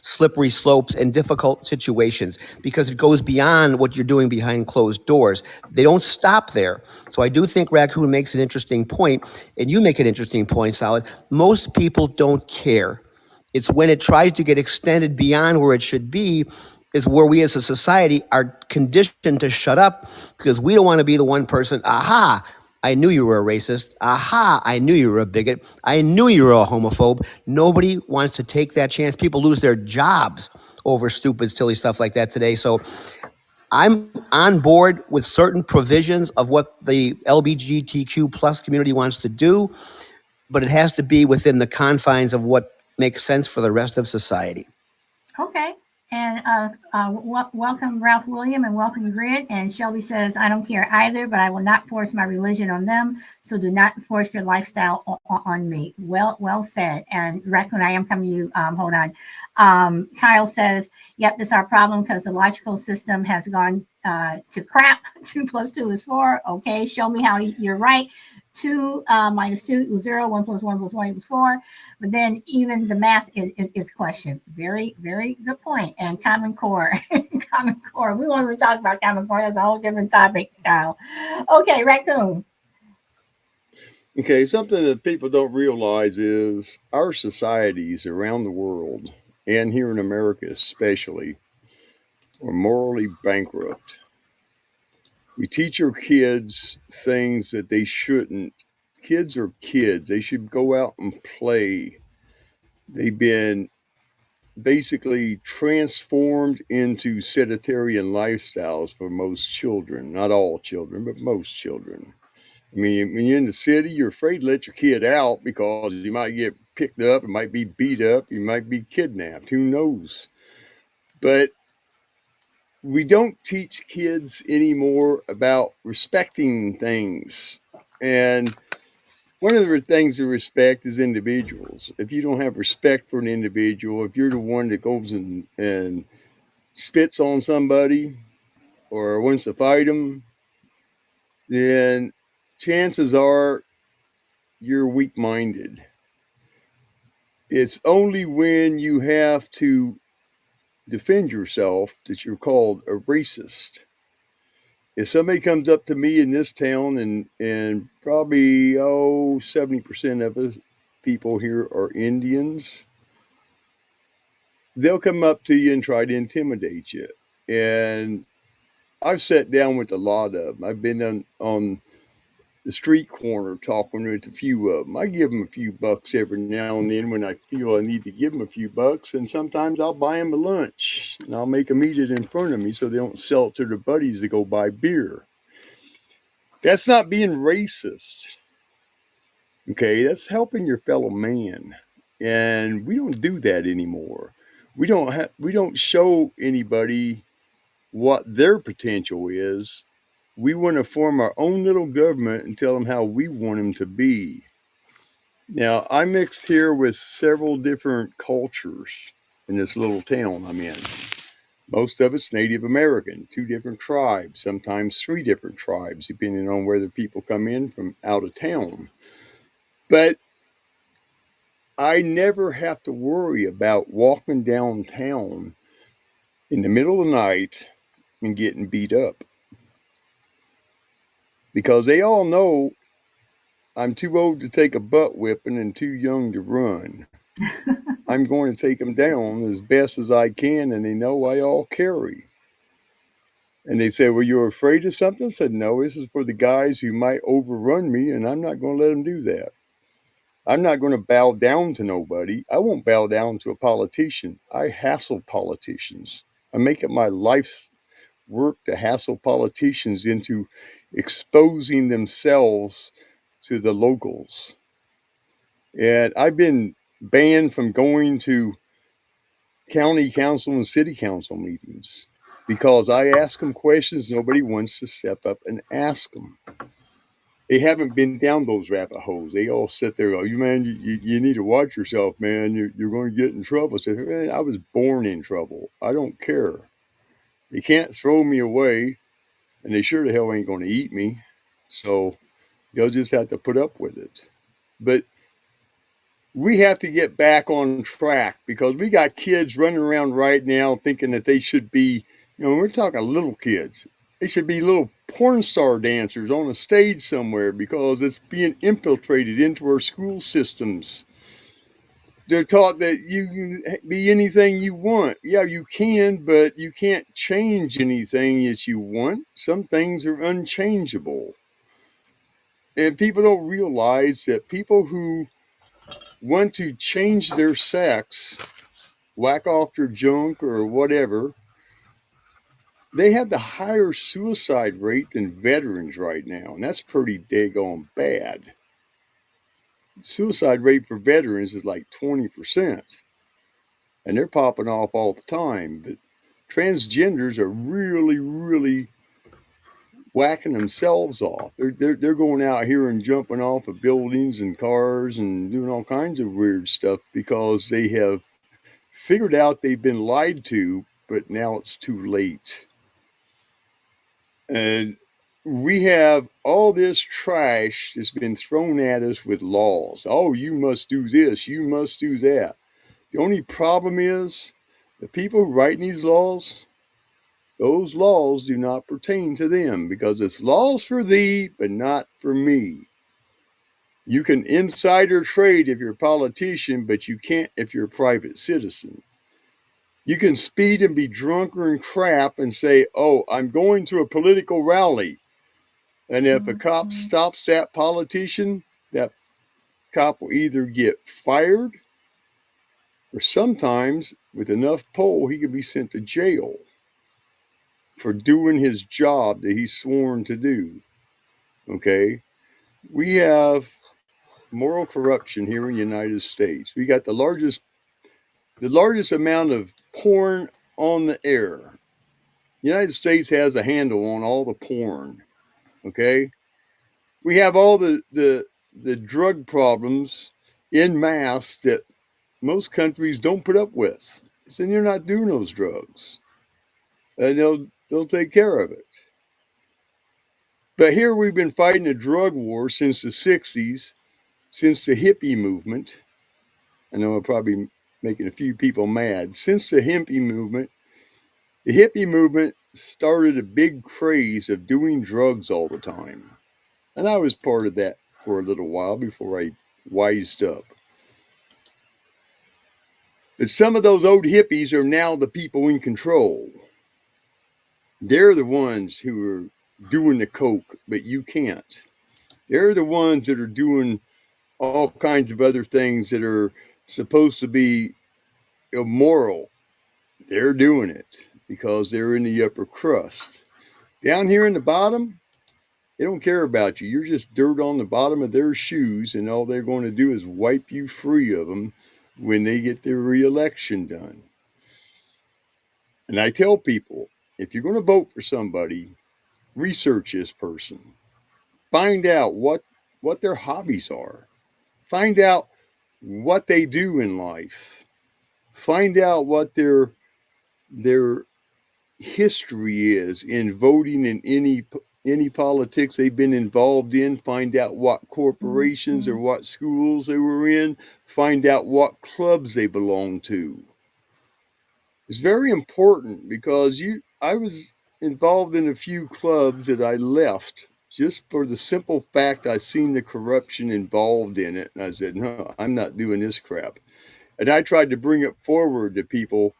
slippery slopes and difficult situations, because it goes beyond what you're doing behind closed doors. They don't stop there. So I do think Raccoon makes an interesting point, and you make an interesting point, Solid. Most people don't care. It's when it tries to get extended beyond where it should be is where we as a society are conditioned to shut up because we don't want to be the one person, aha, I knew you were a racist. Aha, I knew you were a bigot. I knew you were a homophobe. Nobody wants to take that chance. People lose their jobs over stupid, silly stuff like that today. So I'm on board with certain provisions of what the LGBTQ plus community wants to do, but it has to be within the confines of what makes sense for the rest of society. Okay. And welcome, Ralph William, and welcome, Grit. And Shelby says, I don't care either, but I will not force my religion on them. So do not force your lifestyle on me. Well said. And Raccoon, I am coming to you. Hold on. Kyle says, yep, this is our problem because the logical system has gone to crap. 2 + 2 is 4. Okay, show me how you're right. 2 minus 2 equals 0. 1 + 1 + 1 equals 4. But then even the math is questioned. Very, very good point. And Common Core, Common Core. We won't even talk about Common Core. That's a whole different topic, Kyle. Okay, Raccoon. Okay, something that people don't realize is our societies around the world, and here in America especially, are morally bankrupt. We teach our kids things that they shouldn't. Kids are kids. They should go out and play. They've been basically transformed into sedentary lifestyles for most children. Not all children, but most children. I mean, when you're in the city, you're afraid to let your kid out because you might get picked up, it might be beat up, you might be kidnapped. Who knows? But we don't teach kids anymore about respecting things. And one of the things to respect is individuals. If you don't have respect for an individual, if you're the one that goes and spits on somebody or wants to fight them, then chances are you're weak-minded. It's only when you have to defend yourself that you're called a racist. If somebody comes up to me in this town and probably 70% of us people here are Indians, they'll come up to you and try to intimidate you. And I've sat down with a lot of them. I've been on the street corner talking with a few of them. I give them a few bucks every now and then when I feel I need to give them a few bucks. And sometimes I'll buy them a lunch and I'll make them eat it in front of me so they don't sell it to their buddies to go buy beer. That's not being racist. Okay, that's helping your fellow man. And we don't do that anymore. We don't show anybody what their potential is. We want to form our own little government and tell them how we want them to be. Now, I mixed here with several different cultures in this little town I'm in. Most of it's Native American, 2 different tribes, sometimes 3 different tribes, depending on where the people come in from out of town. But I never have to worry about walking downtown in the middle of the night and getting beat up. Because they all know I'm too old to take a butt whipping and too young to run. I'm going to take them down as best as I can, and they know I all carry. And they said, well, you're afraid of something? I said, no, this is for the guys who might overrun me, and I'm not going to let them do that. I'm not going to bow down to nobody. I won't bow down to a politician. I hassle politicians. I make it my life's work to hassle politicians into exposing themselves to the locals. And I've been banned from going to county council and city council meetings because I ask them questions nobody wants to step up and ask them. They haven't been down those rabbit holes. They all sit there and go, you need to watch yourself, man. You're going to get in trouble. I said, man, I was born in trouble. I don't care. They can't throw me away, and they sure the hell ain't going to eat me. So they'll just have to put up with it. But we have to get back on track because we got kids running around right now thinking that they should be, we're talking little kids. They should be little porn star dancers on a stage somewhere because it's being infiltrated into our school systems. they're taught that you can be anything you want. Yeah, you can, but you can't change anything that you want. Some things are unchangeable. And people don't realize that people who want to change their sex, whack off their junk or whatever, they have the higher suicide rate than veterans right now. And that's pretty daggone bad. Suicide rate for veterans is like 20%. And they're popping off all the time. But transgenders are really, really whacking themselves off. They're going out here and jumping off of buildings and cars and doing all kinds of weird stuff because they have figured out they've been lied to, but now it's too late. And we have all this trash that's been thrown at us with laws. Oh, you must do this, you must do that. The only problem is the people who write these laws, those laws do not pertain to them because it's laws for thee, but not for me. You can insider trade if you're a politician, but you can't if you're a private citizen. You can speed and be drunker and crap and say, oh, I'm going to a political rally. And if a cop stops that politician, that cop will either get fired or sometimes, with enough pull, he could be sent to jail for doing his job that he's sworn to do. Okay? We have moral corruption here in the United States. We got the largest amount of porn on the air. The United States has a handle on all the porn. Okay? We have all the drug problems en masse that most countries don't put up with. So you're not doing those drugs. And they'll take care of it. But here we've been fighting a drug war since the 60s, since the hippie movement. I know I'm probably making a few people mad. Since the hippie movement started a big craze of doing drugs all the time. And I was part of that for a little while before I wised up. But some of those old hippies are now the people in control. They're the ones who are doing the coke, but you can't. They're the ones that are doing all kinds of other things that are supposed to be immoral. They're doing it because they're in the upper crust. Down here in the bottom, they don't care about you. You're just dirt on the bottom of their shoes, and all they're going to do is wipe you free of them when they get their re-election done. And I tell people, if you're going to vote for somebody, research this person. Find out what their hobbies are. Find out what they do in life. Find out what their history is in voting in any politics they've been involved in. Find out what corporations or what schools they were in. Find out what clubs they belong to. It's very important because I was involved in a few clubs that I left just for the simple fact I seen the corruption involved in it. And I said, no, I'm not doing this crap. And I tried to bring it forward to people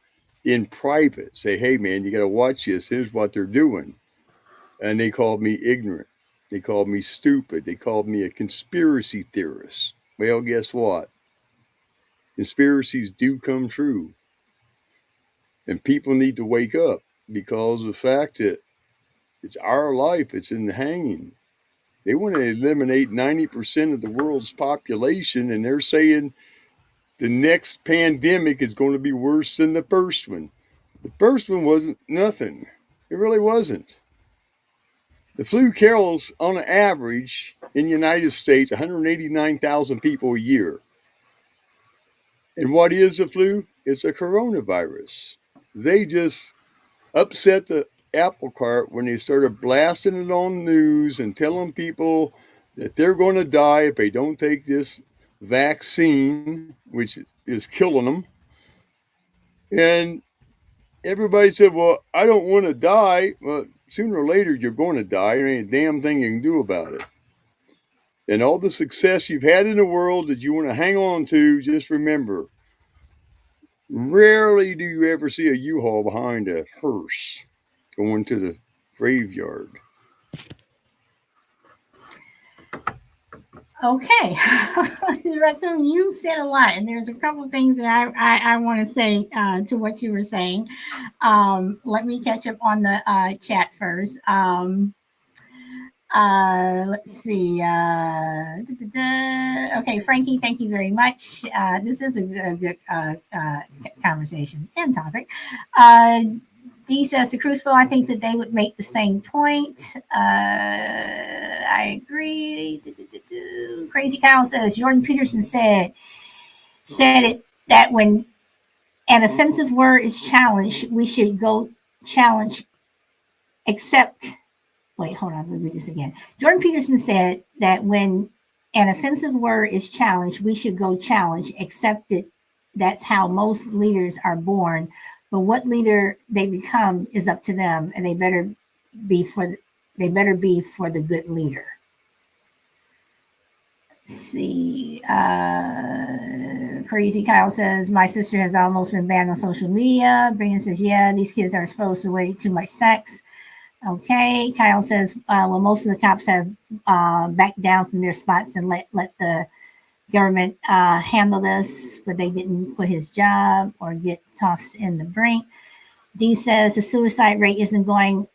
in private, say, hey, man, you got to watch this. Here's what they're doing. And they called me ignorant. They called me stupid. They called me a conspiracy theorist. Well, guess what? Conspiracies do come true. And people need to wake up because of the fact that it's our life. It's in the hanging. They want to eliminate 90% of the world's population, and they're saying the next pandemic is going to be worse than the first one. The first one wasn't nothing. It really wasn't. The flu kills, on average, in the United States, 189,000 people a year. And what is the flu? It's a coronavirus. They just upset the apple cart when they started blasting it on the news and telling people that they're going to die if they don't take this vaccine, which is killing them. And everybody said, well, I don't want to die. Well, sooner or later, you're going to die. There ain't a damn thing you can do about it. And all the success you've had in the world that you want to hang on to, just remember, Rarely do you ever see a U-Haul behind a hearse going to the graveyard. Okay, Raccoon, you said a lot, and there's a couple of things that I want to say to what you were saying. Let me catch up on the chat first. Let's see. Okay, Frankie, thank you very much. This is a good conversation and topic. D says to Crucible, I think that they would make the same point. I agree. Crazy Kyle says Jordan Peterson said it that when an offensive word is challenged, we should go challenge, except. Wait, hold on. Let me read this again. Jordan Peterson said that when an offensive word is challenged, we should go challenge, accept it. That's how most leaders are born. But what leader they become is up to them, and they better be for the good leader. Let's see. Crazy Kyle says my sister has almost been banned on social media. Brian says, yeah, these kids are exposed to way too much sex. Okay, Kyle says, well, most of the cops have backed down from their spots and let the government handle this, but they didn't quit his job or get tossed in the brink. D says the suicide rate isn't going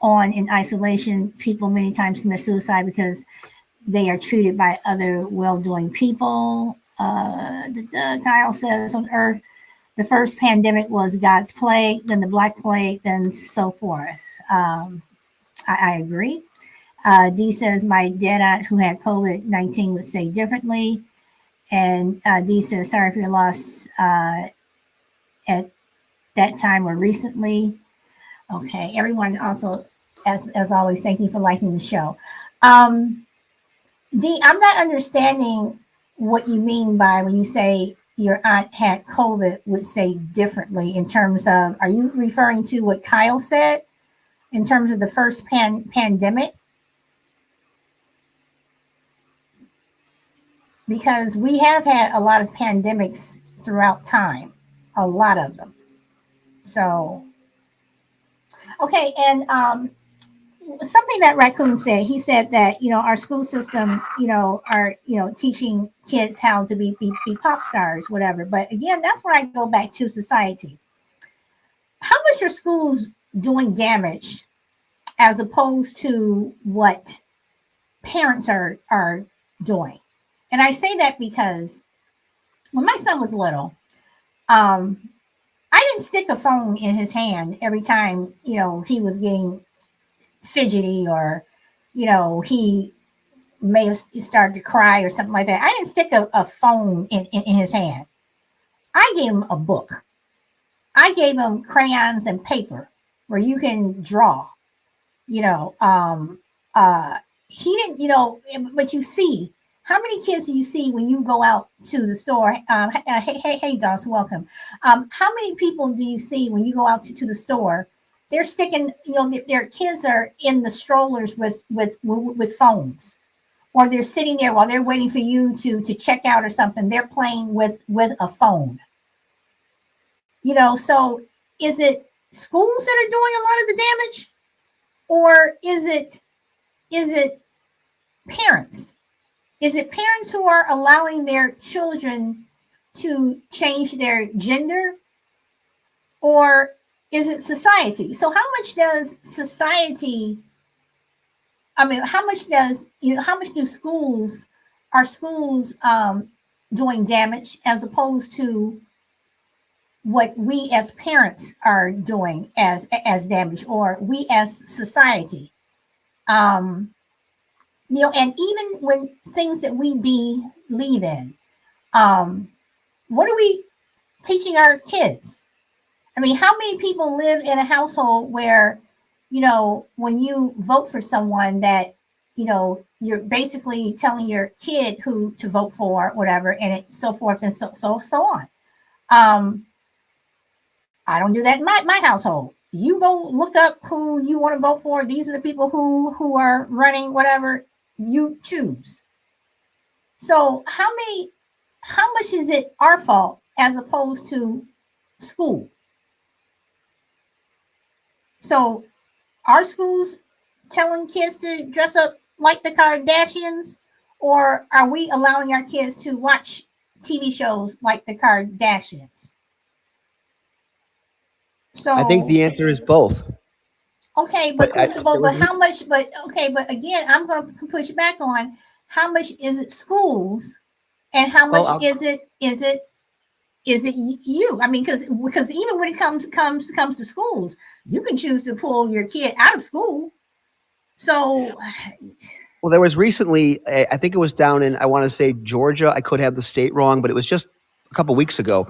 on in isolation. People many times commit suicide because they are treated by other well-doing people. Kyle says on Earth, the first pandemic was God's plague, then the Black Plague, then so forth. I agree. D says my dad aunt who had COVID-19 would say differently. And D says, sorry for your loss at that time or recently. Okay, everyone also, as always, thank you for liking the show. D, I'm not understanding what you mean by when you say your aunt had COVID would say differently in terms of, are you referring to what Kyle said in terms of the first pandemic? Because we have had a lot of pandemics throughout time, a lot of them. So, okay, and something that Raccoon said, he said that, our school system, are, teaching kids how to be pop stars, whatever. But again, that's when I go back to society. How much are schools doing damage as opposed to what parents are doing? And I say that because when my son was little, I didn't stick a phone in his hand every time, he was getting fidgety or, he may have started to cry or something like that. I didn't stick a phone in his hand. I gave him a book. I gave him crayons and paper where you can draw, he didn't, but you see, how many kids do you see when you go out to the store? Hey, Doss, welcome. How many people do you see when you go out to the store? They're sticking, their kids are in the strollers with phones, or they're sitting there while they're waiting for you to check out or something. They're playing with a phone. So is it schools that are doing a lot of the damage, or is it parents? Is it parents who are allowing their children to change their gender, or is it society? So how much does society, how much do schools doing damage as opposed to what we as parents are doing as damage, or we as society? And even when things that we believe in, what are we teaching our kids? How many people live in a household where, when you vote for someone that, you're basically telling your kid who to vote for, whatever, and it so forth and so on. I don't do that in my household. You go look up who you want to vote for. These are the people who are running, whatever you choose. So how much is it our fault as opposed to school. So are schools telling kids to dress up like the Kardashians, or are we allowing our kids to watch TV shows like the Kardashians? I think So the answer is both. okay, but But Crucible, but how much? But okay, but again, I'm going to push back on how much is it schools, and how much well, is it you? I mean, because even when it comes to schools, you can choose to pull your kid out of school. So Well, there was recently, I think it was down in, I want to say Georgia. I could have the state wrong, but it was just a couple weeks ago,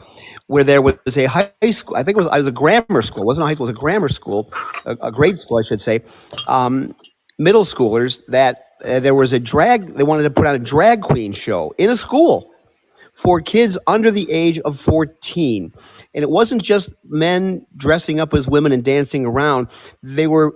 where there was a high school. I was a grammar school. It wasn't a high school. It was a grammar school, a grade school, I should say. Middle schoolers that there was a drag. They wanted to put on a drag queen show in a school for kids under the age of 14. And it wasn't just men dressing up as women and dancing around. They were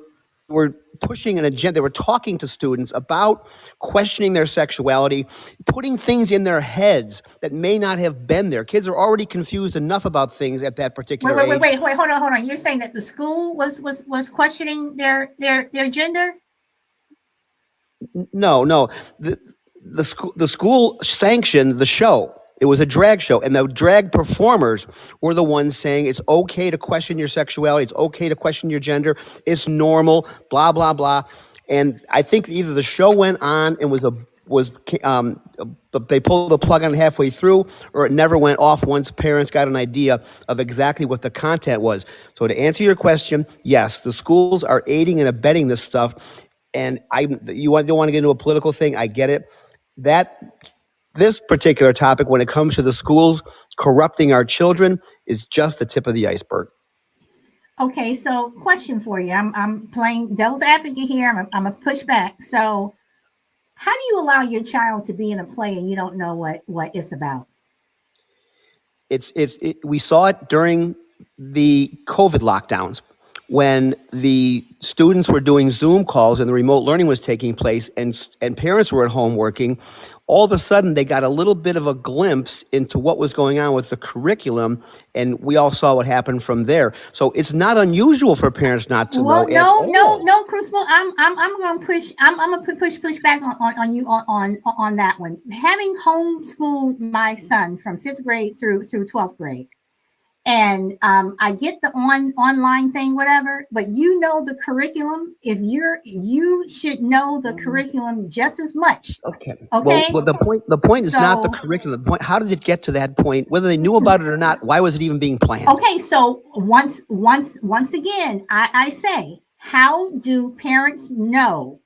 pushing an agenda. They were talking to students about questioning their sexuality, putting things in their heads that may not have been there. Kids are already confused enough about things at that particular age. wait, hold on. You're saying that the school was questioning their gender? No. The school sanctioned the show. It was a drag show, and the drag performers were the ones saying it's okay to question your sexuality, it's okay to question your gender, it's normal, blah blah blah. And I think either the show went on and um, they pulled the plug on it halfway through, or it never went off once parents got an idea of exactly what the content was. So to answer your question, yes, the schools are aiding and abetting this stuff. And don't want to get into a political thing. I get it. This particular topic, when it comes to the schools corrupting our children, is just the tip of the iceberg. Okay, so question for you. I'm playing devil's advocate here. I'm a push back. So how do you allow your child to be in a play and you don't know what it's about? We saw it during the COVID lockdowns when the students were doing Zoom calls and the remote learning was taking place, and parents were at home working. All of a sudden, they got a little bit of a glimpse into what was going on with the curriculum, and we all saw what happened from there. So it's not unusual for parents not to know. No, Crucible. I'm going to push. I'm going to push back on you on that one. Having homeschooled my son from 5th grade through 12th grade. And I get the online thing, whatever, but you know the curriculum. You should know the curriculum just as much. Okay. Okay. Well, the point is not the curriculum. The point, how did it get to that point? Whether they knew about it or not, why was it even being planned? Okay. So once again, I say, how do parents know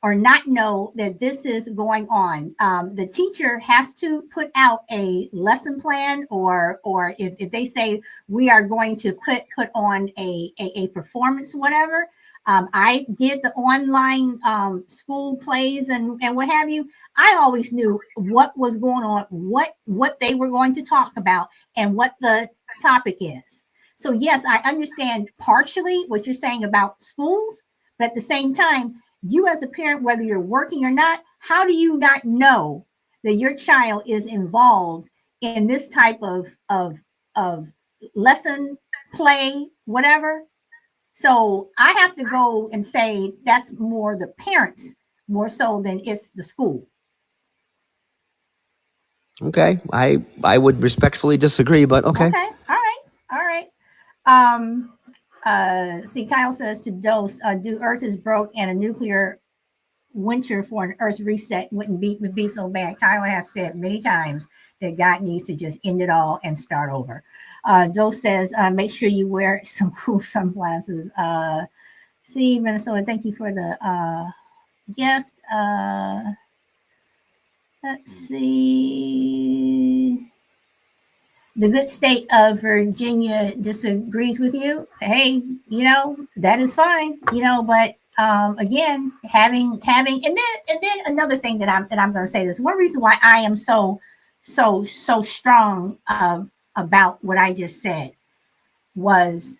or not know that this is going on? The teacher has to put out a lesson plan, or if they say we are going to put on a performance, whatever. I did the online school plays and what have you. I always knew what was going on, what they were going to talk about, and what the topic is. So yes, I understand partially what you're saying about schools, but at the same time, you as a parent, whether you're working or not, how do you not know that your child is involved in this type of lesson, play, whatever? So I have to go and say that's more the parents, more so than it's the school. Okay, I would respectfully disagree, but okay. Okay, all right. See, Kyle says to Dose, do Earth is broke and a nuclear winter for an Earth reset would be so bad. Kyle have said many times that God needs to just end it all and start over. Dose says, make sure you wear some cool sunglasses. See, Minnesota, thank you for the gift. Let's see. The good state of Virginia disagrees with you. Hey, that is fine. But again, having and then another thing that I'm going to say this. One reason why I am so strong about what I just said was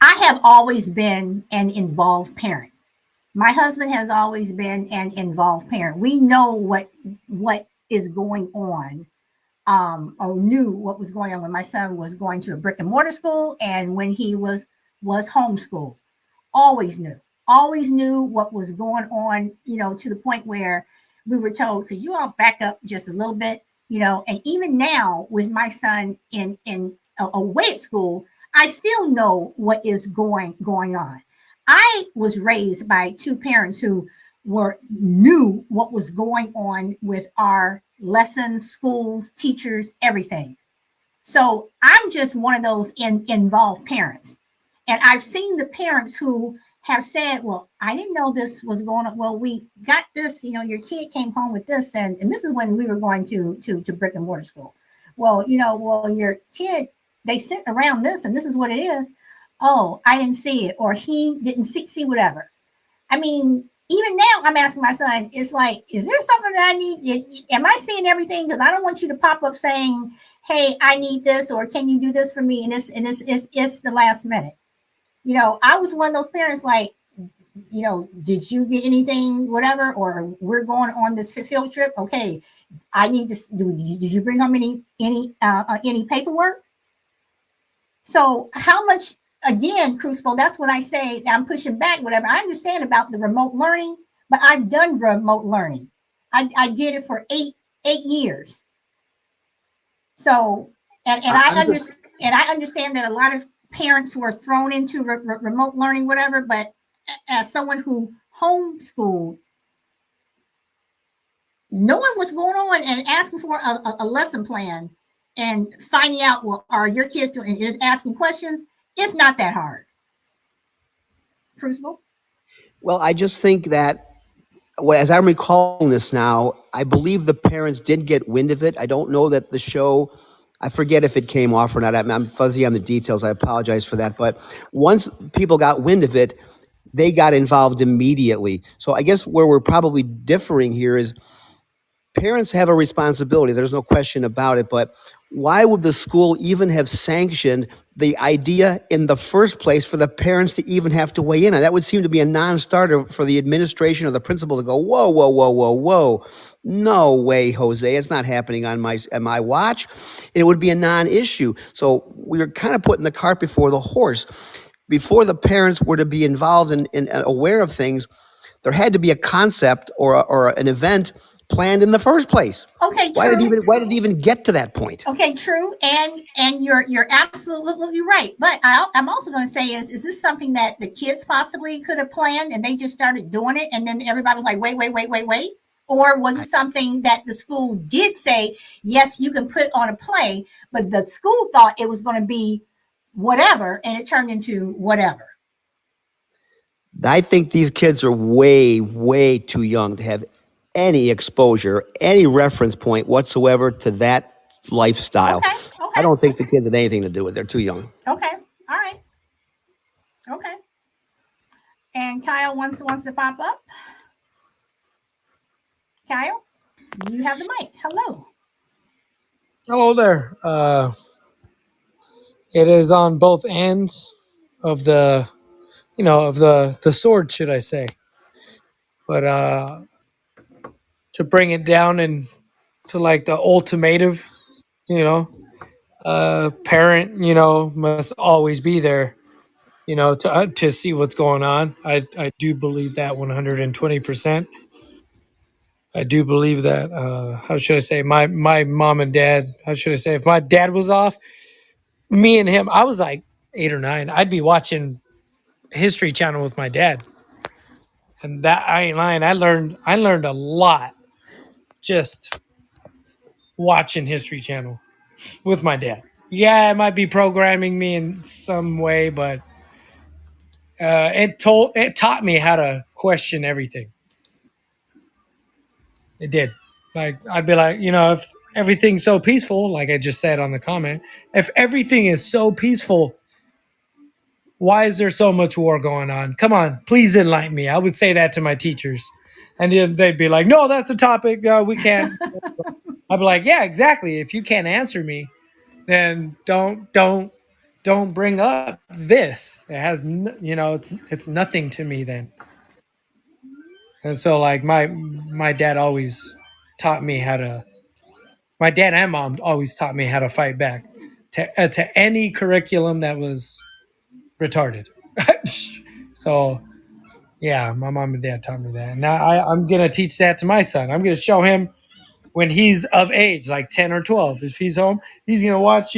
I have always been an involved parent. My husband has always been an involved parent. We know what is going on or knew what was going on when my son was going to a brick and mortar school and when he was homeschooled. Always knew what was going on, to the point where we were told, could you all back up just a little bit, and even now with my son in away at school, I still know what is going on. I was raised by two parents who knew what was going on with our lessons, schools, teachers, everything. So I'm just one of those involved parents. And I've seen the parents who have said, well, I didn't know this was going on. Well, we got this, your kid came home with this, and this is when we were going to brick and mortar school. Well, your kid, they sit around this, and this is what it is. Oh, I didn't see it, or he didn't see whatever. I mean, even now I'm asking my son, it's like, is there something that I need? Am I seeing everything? Because I don't want you to pop up saying, hey, I need this, or can you do this for me? And it's the last minute. I was one of those parents like, did you get anything, whatever, or we're going on this field trip? Okay, I need to do. Did you bring home any paperwork? So how much, again, Crucible, that's when I say I'm pushing back, whatever. I understand about the remote learning, but I've done remote learning. I did it for eight years. So, and I understand that a lot of parents were thrown into remote learning, whatever, but as someone who homeschooled, knowing what's going on and asking for a lesson plan and finding out, well, are your kids doing, and just asking questions, it's not that hard. Crucible? Well, I just think that, well, as I'm recalling this now, I believe the parents did get wind of it. I don't know that the show, I forget if it came off or not. I'm fuzzy on the details. I apologize for that. But once people got wind of it, they got involved immediately. So I guess where we're probably differing here is parents have a responsibility. There's no question about it. But why would the school even have sanctioned the idea in the first place for the parents to even have to weigh in on? That would seem to be a non-starter for the administration or the principal to go, whoa, whoa, whoa, whoa, whoa. No way, Jose. It's not happening on my watch. It would be a non-issue. So we were kind of putting the cart before the horse. Before the parents were to be involved and aware of things, there had to be a concept or an event planned in the first place. Okay, Why did true. it even get to that point? Okay, true, and you're absolutely right. But I'm also going to say, is this something that the kids possibly could have planned and they just started doing it, and then everybody was like, wait, or was it something that the school did say, yes, you can put on a play, but the school thought it was going to be whatever, and it turned into whatever? I think these kids are way, way too young to have any exposure, any reference point whatsoever to that lifestyle. Okay. I don't think the kids had anything to do with it. They're too young. Okay. All right. Okay. And Kyle wants to pop up. Kyle, you have the mic. Hello. Hello there. It is on both ends of the, of the sword, should I say? But to bring it down and to like the ultimative, parent, must always be there, to see what's going on. I do believe that 120%. I do believe that. How should I say? My mom and dad. How should I say? If my dad was off, me and him, I was like 8 or 9. I'd be watching History Channel with my dad, and that I ain't lying. I learned a lot just watching History Channel with my dad. Yeah, it might be programming me in some way, but it taught me how to question everything. It did. Like I'd be like, if everything's so peaceful, like I just said on the comment, if everything is so peaceful, why is there so much war going on? Come on, please enlighten me. I would say that to my teachers, and they'd be like, "No, that's a topic we can't." I'd be like, "Yeah, exactly. If you can't answer me, then don't bring up this. It has, it's nothing to me then." And so, like my dad always taught me how to My dad and mom always taught me how to fight back to any curriculum that was retarded. So yeah, my mom and dad taught me that. And now I'm gonna teach that to my son. I'm gonna show him when he's of age, like 10 or 12. If he's home, he's gonna watch,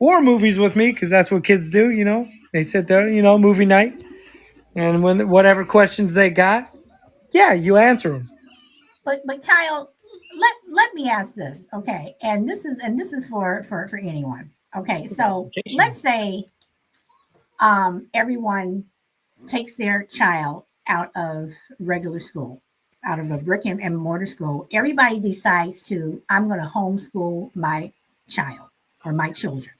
war movies with me because that's what kids do. They sit there, movie night, and when whatever questions they got, yeah, you answer them. But Kyle, let me ask this, okay? And this is for anyone. Okay, so let's say everyone takes their child out of regular school, out of a brick and mortar school. Everybody decides I'm going to homeschool my child or my children.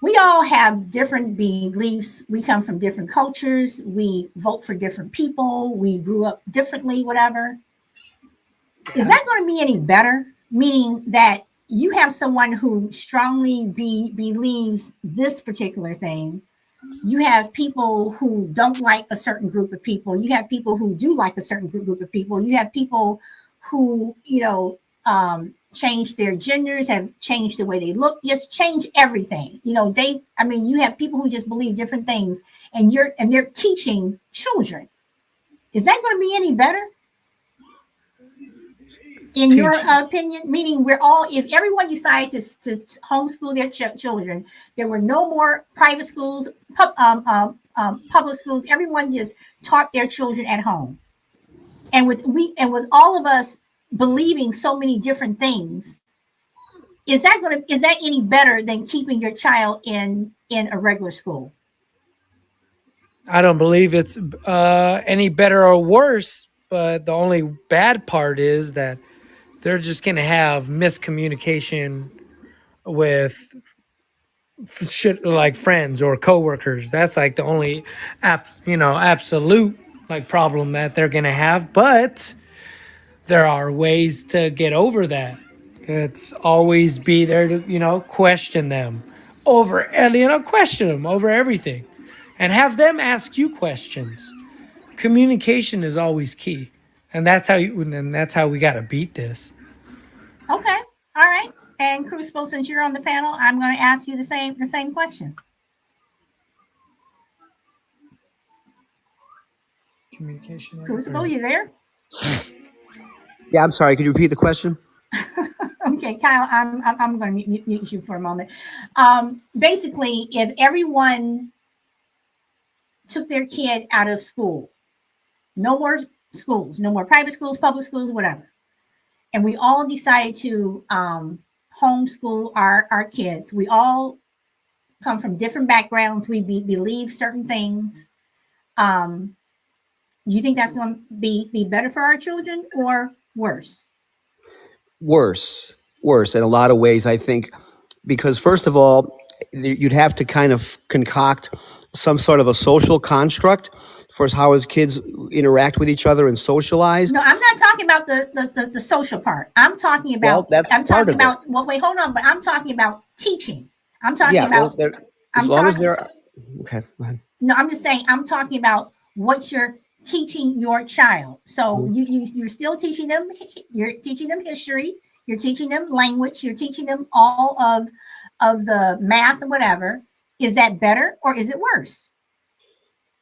We all have different beliefs. We come from different cultures. We vote for different people. We grew up differently, whatever. Is that going to be any better? Meaning that you have someone who strongly believes this particular thing. You have people who don't like a certain group of people. You have people who do like a certain group of people. You have people who, change their genders, have changed the way they look, just change everything. You have people who just believe different things, and they're teaching children. Is that going to be any better? In your opinion, meaning if everyone decided to homeschool their children, there were no more private schools, public schools. Everyone just taught their children at home, and with all of us believing so many different things, is that any better than keeping your child in a regular school? I don't believe it's any better or worse, but the only bad part is that they're just going to have miscommunication with shit like friends or coworkers. That's like the only absolute like problem that they're going to have, but there are ways to get over that. It's always be there to, question them question them over everything and have them ask you questions. Communication is always key. And that's how we got to beat this. Okay. All right. And Crucible, since you're on the panel, I'm going to ask you the same question. Communication. Crucible, you there? Yeah, I'm sorry. Could you repeat the question? Okay, Kyle, I'm going to mute you for a moment. Basically, if everyone took their kid out of school, no more schools, no more private schools, public schools, whatever, and we all decided to homeschool our kids. We all come from different backgrounds. We believe certain things. You think that's going to be better for our children or worse? Worse in a lot of ways, I think, because first of all, you'd have to kind of concoct some sort of a social construct for how his kids interact with each other and socialize. No, I'm not talking about the social part. I'm talking about. Well, I'm talking about. It. Well, wait, hold on. But I'm talking about teaching. I'm talking about. Well, as long as they're okay. Go ahead. No, I'm just saying. I'm talking about what you're teaching your child. So you're still teaching them. You're teaching them history. You're teaching them language. You're teaching them all of the math and whatever. Is that better or is it worse?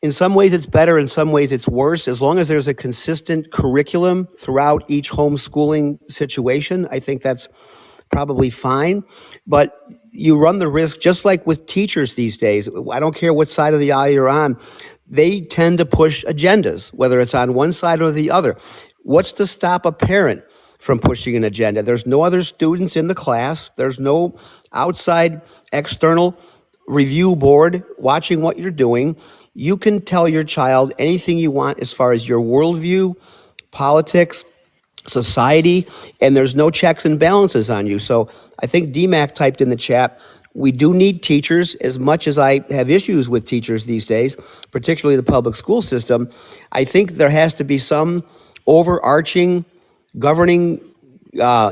In some ways it's better, in some ways it's worse. As long as there's a consistent curriculum throughout each homeschooling situation, I think that's probably fine. But you run the risk, just like with teachers these days, I don't care what side of the aisle you're on, they tend to push agendas, whether it's on one side or the other. What's to stop a parent from pushing an agenda? There's no other students in the class. There's no outside external review board watching what you're doing. You can tell your child anything you want as far as your worldview, politics, society, and there's no checks and balances on you. So I think DMAC typed in the chat, we do need teachers. As much as I have issues with teachers these days, particularly the public school system, I think there has to be some overarching governing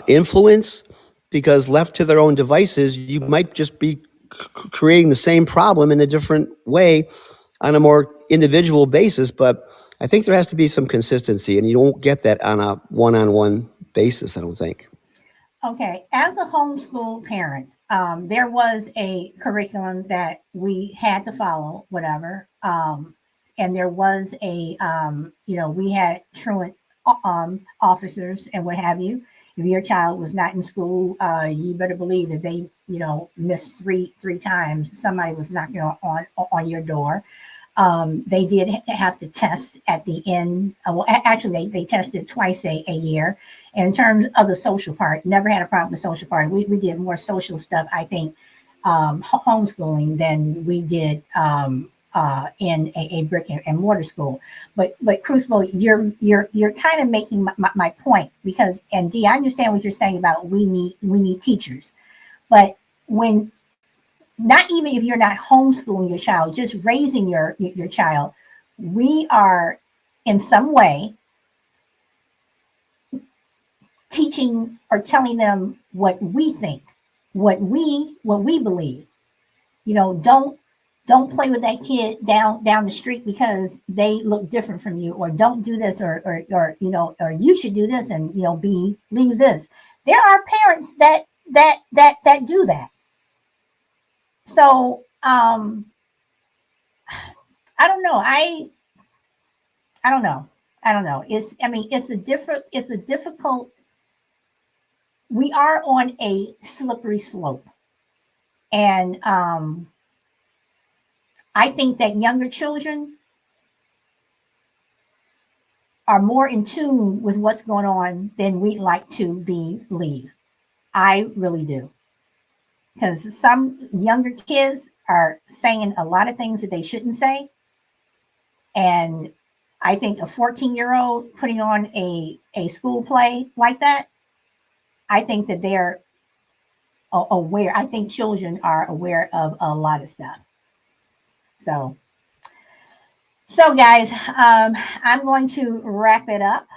influence, because left to their own devices, you might just be creating the same problem in a different way on a more individual basis. But I think there has to be some consistency, and you don't get that on a one-on-one basis, I don't think. Okay, as a homeschool parent, there was a curriculum that we had to follow, whatever. And there was we had truant officers and what have you. If your child was not in school, you better believe that they, missed three times. Somebody was knocking on your door. They did have to test at the end. Well, actually, they tested twice a year. And in terms of the social part, never had a problem with social part. We did more social stuff, I think, homeschooling than we did in a brick and mortar school. But Crucible, you're kind of making my point because, and Dee, I understand what you're saying about we need teachers, but when not even if you're not homeschooling your child, just raising your child, we are in some way teaching or telling them what we think, what we believe. Don't play with that kid down the street because they look different from you, or don't do this, or you should do this and believe this. There are parents that do that. So I don't know. I don't know. It's a difficult. We are on a slippery slope, and I think that younger children are more in tune with what's going on than we'd like to believe. I really do. Because some younger kids are saying a lot of things that they shouldn't say. And I think a 14-year-old putting on a school play like that, I think that they're aware. I think children are aware of a lot of stuff. So guys, I'm going to wrap it up.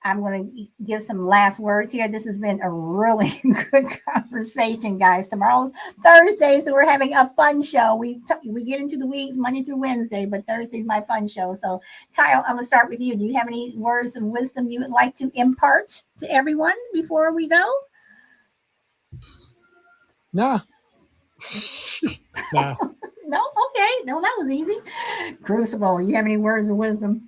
I'm going to give some last words here. This has been a really good conversation, guys. Tomorrow's Thursday, so we're having a fun show. We get into the weeks Monday through Wednesday, but Thursday's my fun show. So, Kyle, I'm going to start with you. Do you have any words of wisdom you would like to impart to everyone before we go? Nah. Nah. No? Okay. No, that was easy. Crucible, you have any words of wisdom?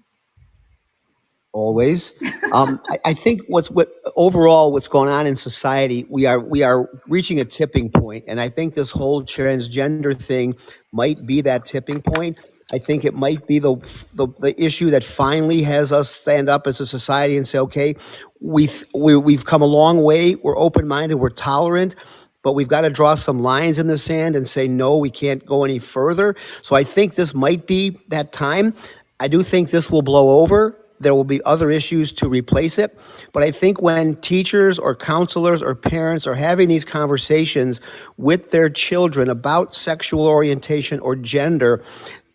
Always. I think what's going on in society, we are reaching a tipping point, and I think this whole transgender thing might be that tipping point. I think it might be the issue that finally has us stand up as a society and say, okay, we've come a long way. We're open minded. We're tolerant. But we've got to draw some lines in the sand and say, no, we can't go any further. So I think this might be that time. I do think this will blow over. There will be other issues to replace it. But I think when teachers or counselors or parents are having these conversations with their children about sexual orientation or gender,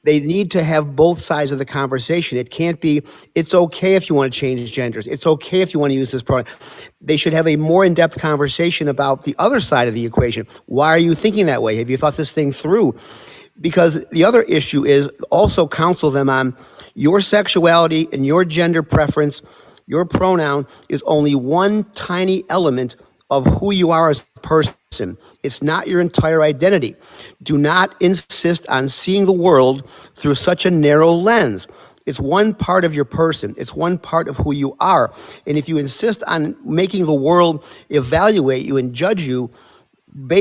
they need to have both sides of the conversation. It can't be, it's okay if you want to change genders. It's okay if you want to use this pronoun. They should have a more in-depth conversation about the other side of the equation. Why are you thinking that way? Have you thought this thing through? Because the other issue is also counsel them on your sexuality and your gender preference. Your pronoun is only one tiny element of who you are as a person. It's not your entire identity. Do not insist on seeing the world through such a narrow lens. It's one part of your person. It's one part of who you are. And if you insist on making the world evaluate you and judge you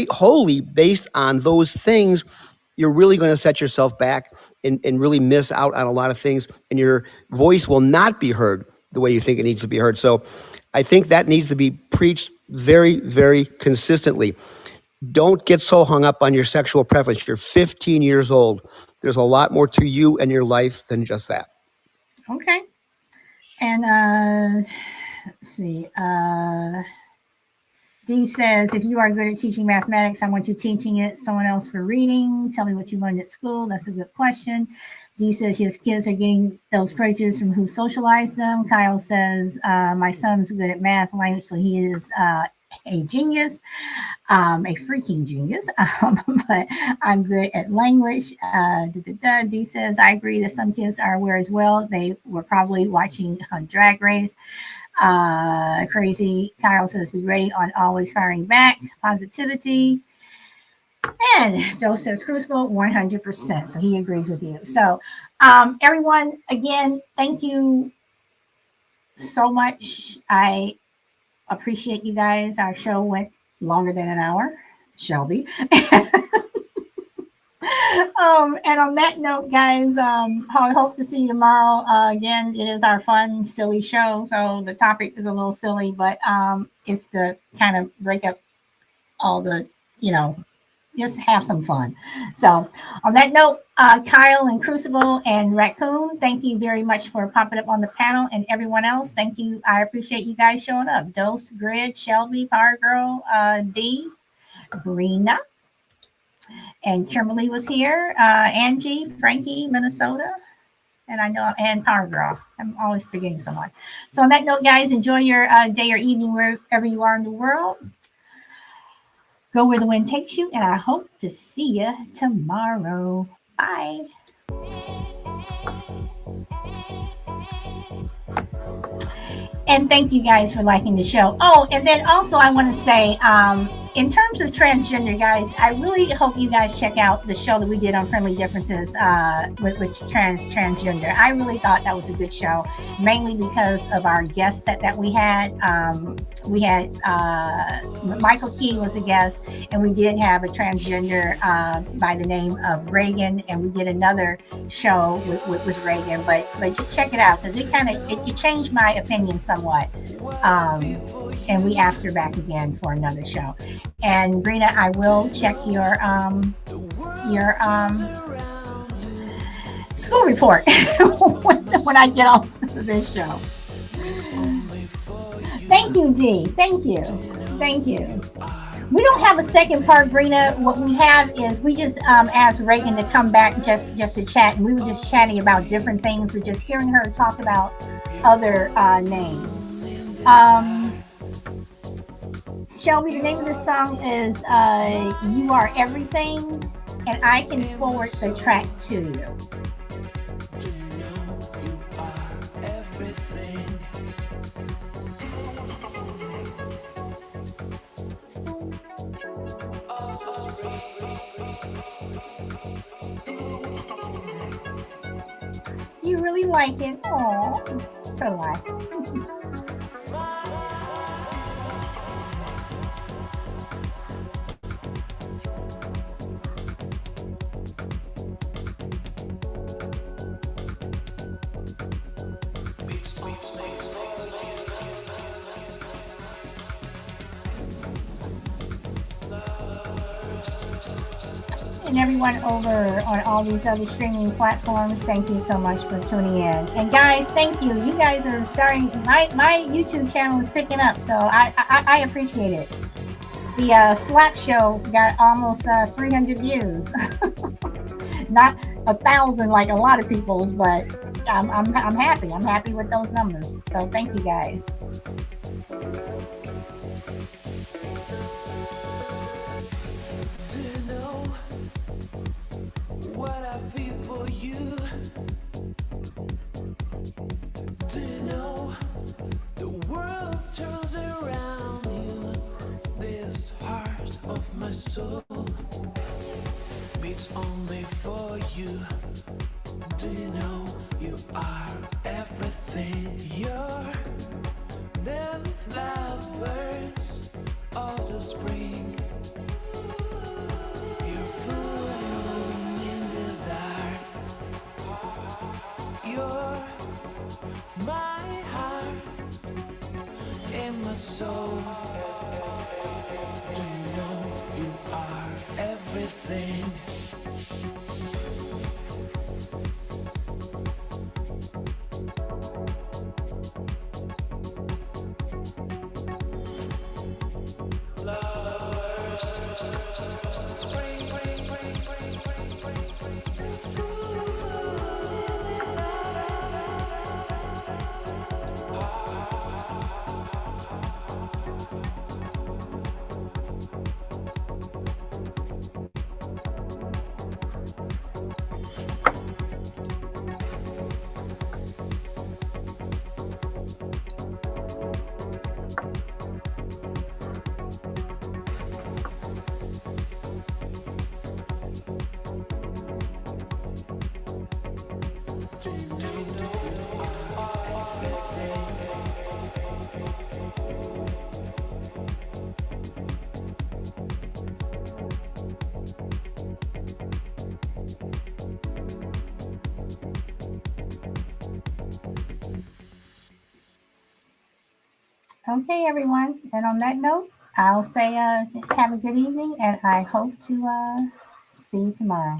wholly based on those things, you're really going to set yourself back and really miss out on a lot of things, and your voice will not be heard the way you think it needs to be heard. So I think that needs to be preached very, very consistently. Don't get so hung up on your sexual preference. You're 15 years old. There's a lot more to you and your life than just that. Okay. And let's see. Dee says, if you are good at teaching mathematics, I want you teaching it someone else for reading. Tell me what you learned at school. That's a good question. Dee says, yes, kids are getting those prejudices from who socialized them. Kyle says, my son's good at math language, so he is a genius, a freaking genius, but I'm good at language. Dee says, I agree that some kids are aware as well. They were probably watching Drag Race. Crazy Kyle says, be ready on always firing back. Positivity. And Joe says, Crucible, 100%. So he agrees with you. So, everyone, again, thank you so much. I appreciate you guys. Our show went longer than an hour. Shelby. And on that note, guys, I hope to see you tomorrow. Again, it is our fun, silly show. So the topic is a little silly, but it's to kind of break up all the, just have some fun. So on that note, Kyle and Crucible and Raccoon, thank you very much for popping up on the panel, and everyone else, thank you. I appreciate you guys showing up. Dose, Grid, Shelby, Power Girl, D, Brina, and Kimberly was here. Angie, Frankie, Minnesota, and I know, and Power Girl. I'm always forgetting someone. So on that note, guys, enjoy your day or evening wherever you are in the world. Go where the wind takes you, and I hope to see you tomorrow. Bye. And thank you guys for liking the show. Oh, and then also I want to say, in terms of transgender, guys, I really hope you guys check out the show that we did on Friendly Differences with transgender. I really thought that was a good show, mainly because of our guests that we had. We had Michael Key was a guest, and we did have a transgender by the name of Reagan, and we did another show with Reagan. But check it out, because it changed my opinion somewhat. And we asked her back again for another show. And Brina, I will check your school report when I get off this show. Thank you, Dee. Thank you. We don't have a second part, Brina. What we have is we just asked Reagan to come back just to chat, and we were just chatting about different things. We're just hearing her talk about other names. Shelby, the name of the song is You Are Everything, and I can forward the track to you. You really like it? Oh, so like. And everyone over on all these other streaming platforms, thank you so much for tuning in. And guys, thank you. You guys are starting, my YouTube channel is picking up, so I appreciate it. The Slap Show got almost 300 views. Not 1,000 like a lot of people's, but I'm happy. I'm happy with those numbers. So thank you guys. What I feel for you. Do you know the world turns around you? This heart of my soul beats only for you. Do you know you are everything? You're the flowers of the spring. You're full You're my heart and my soul. Do you know you are everything? Do you know you are everything? Okay, everyone. And on that note, I'll say have a good evening, and I hope to see you tomorrow.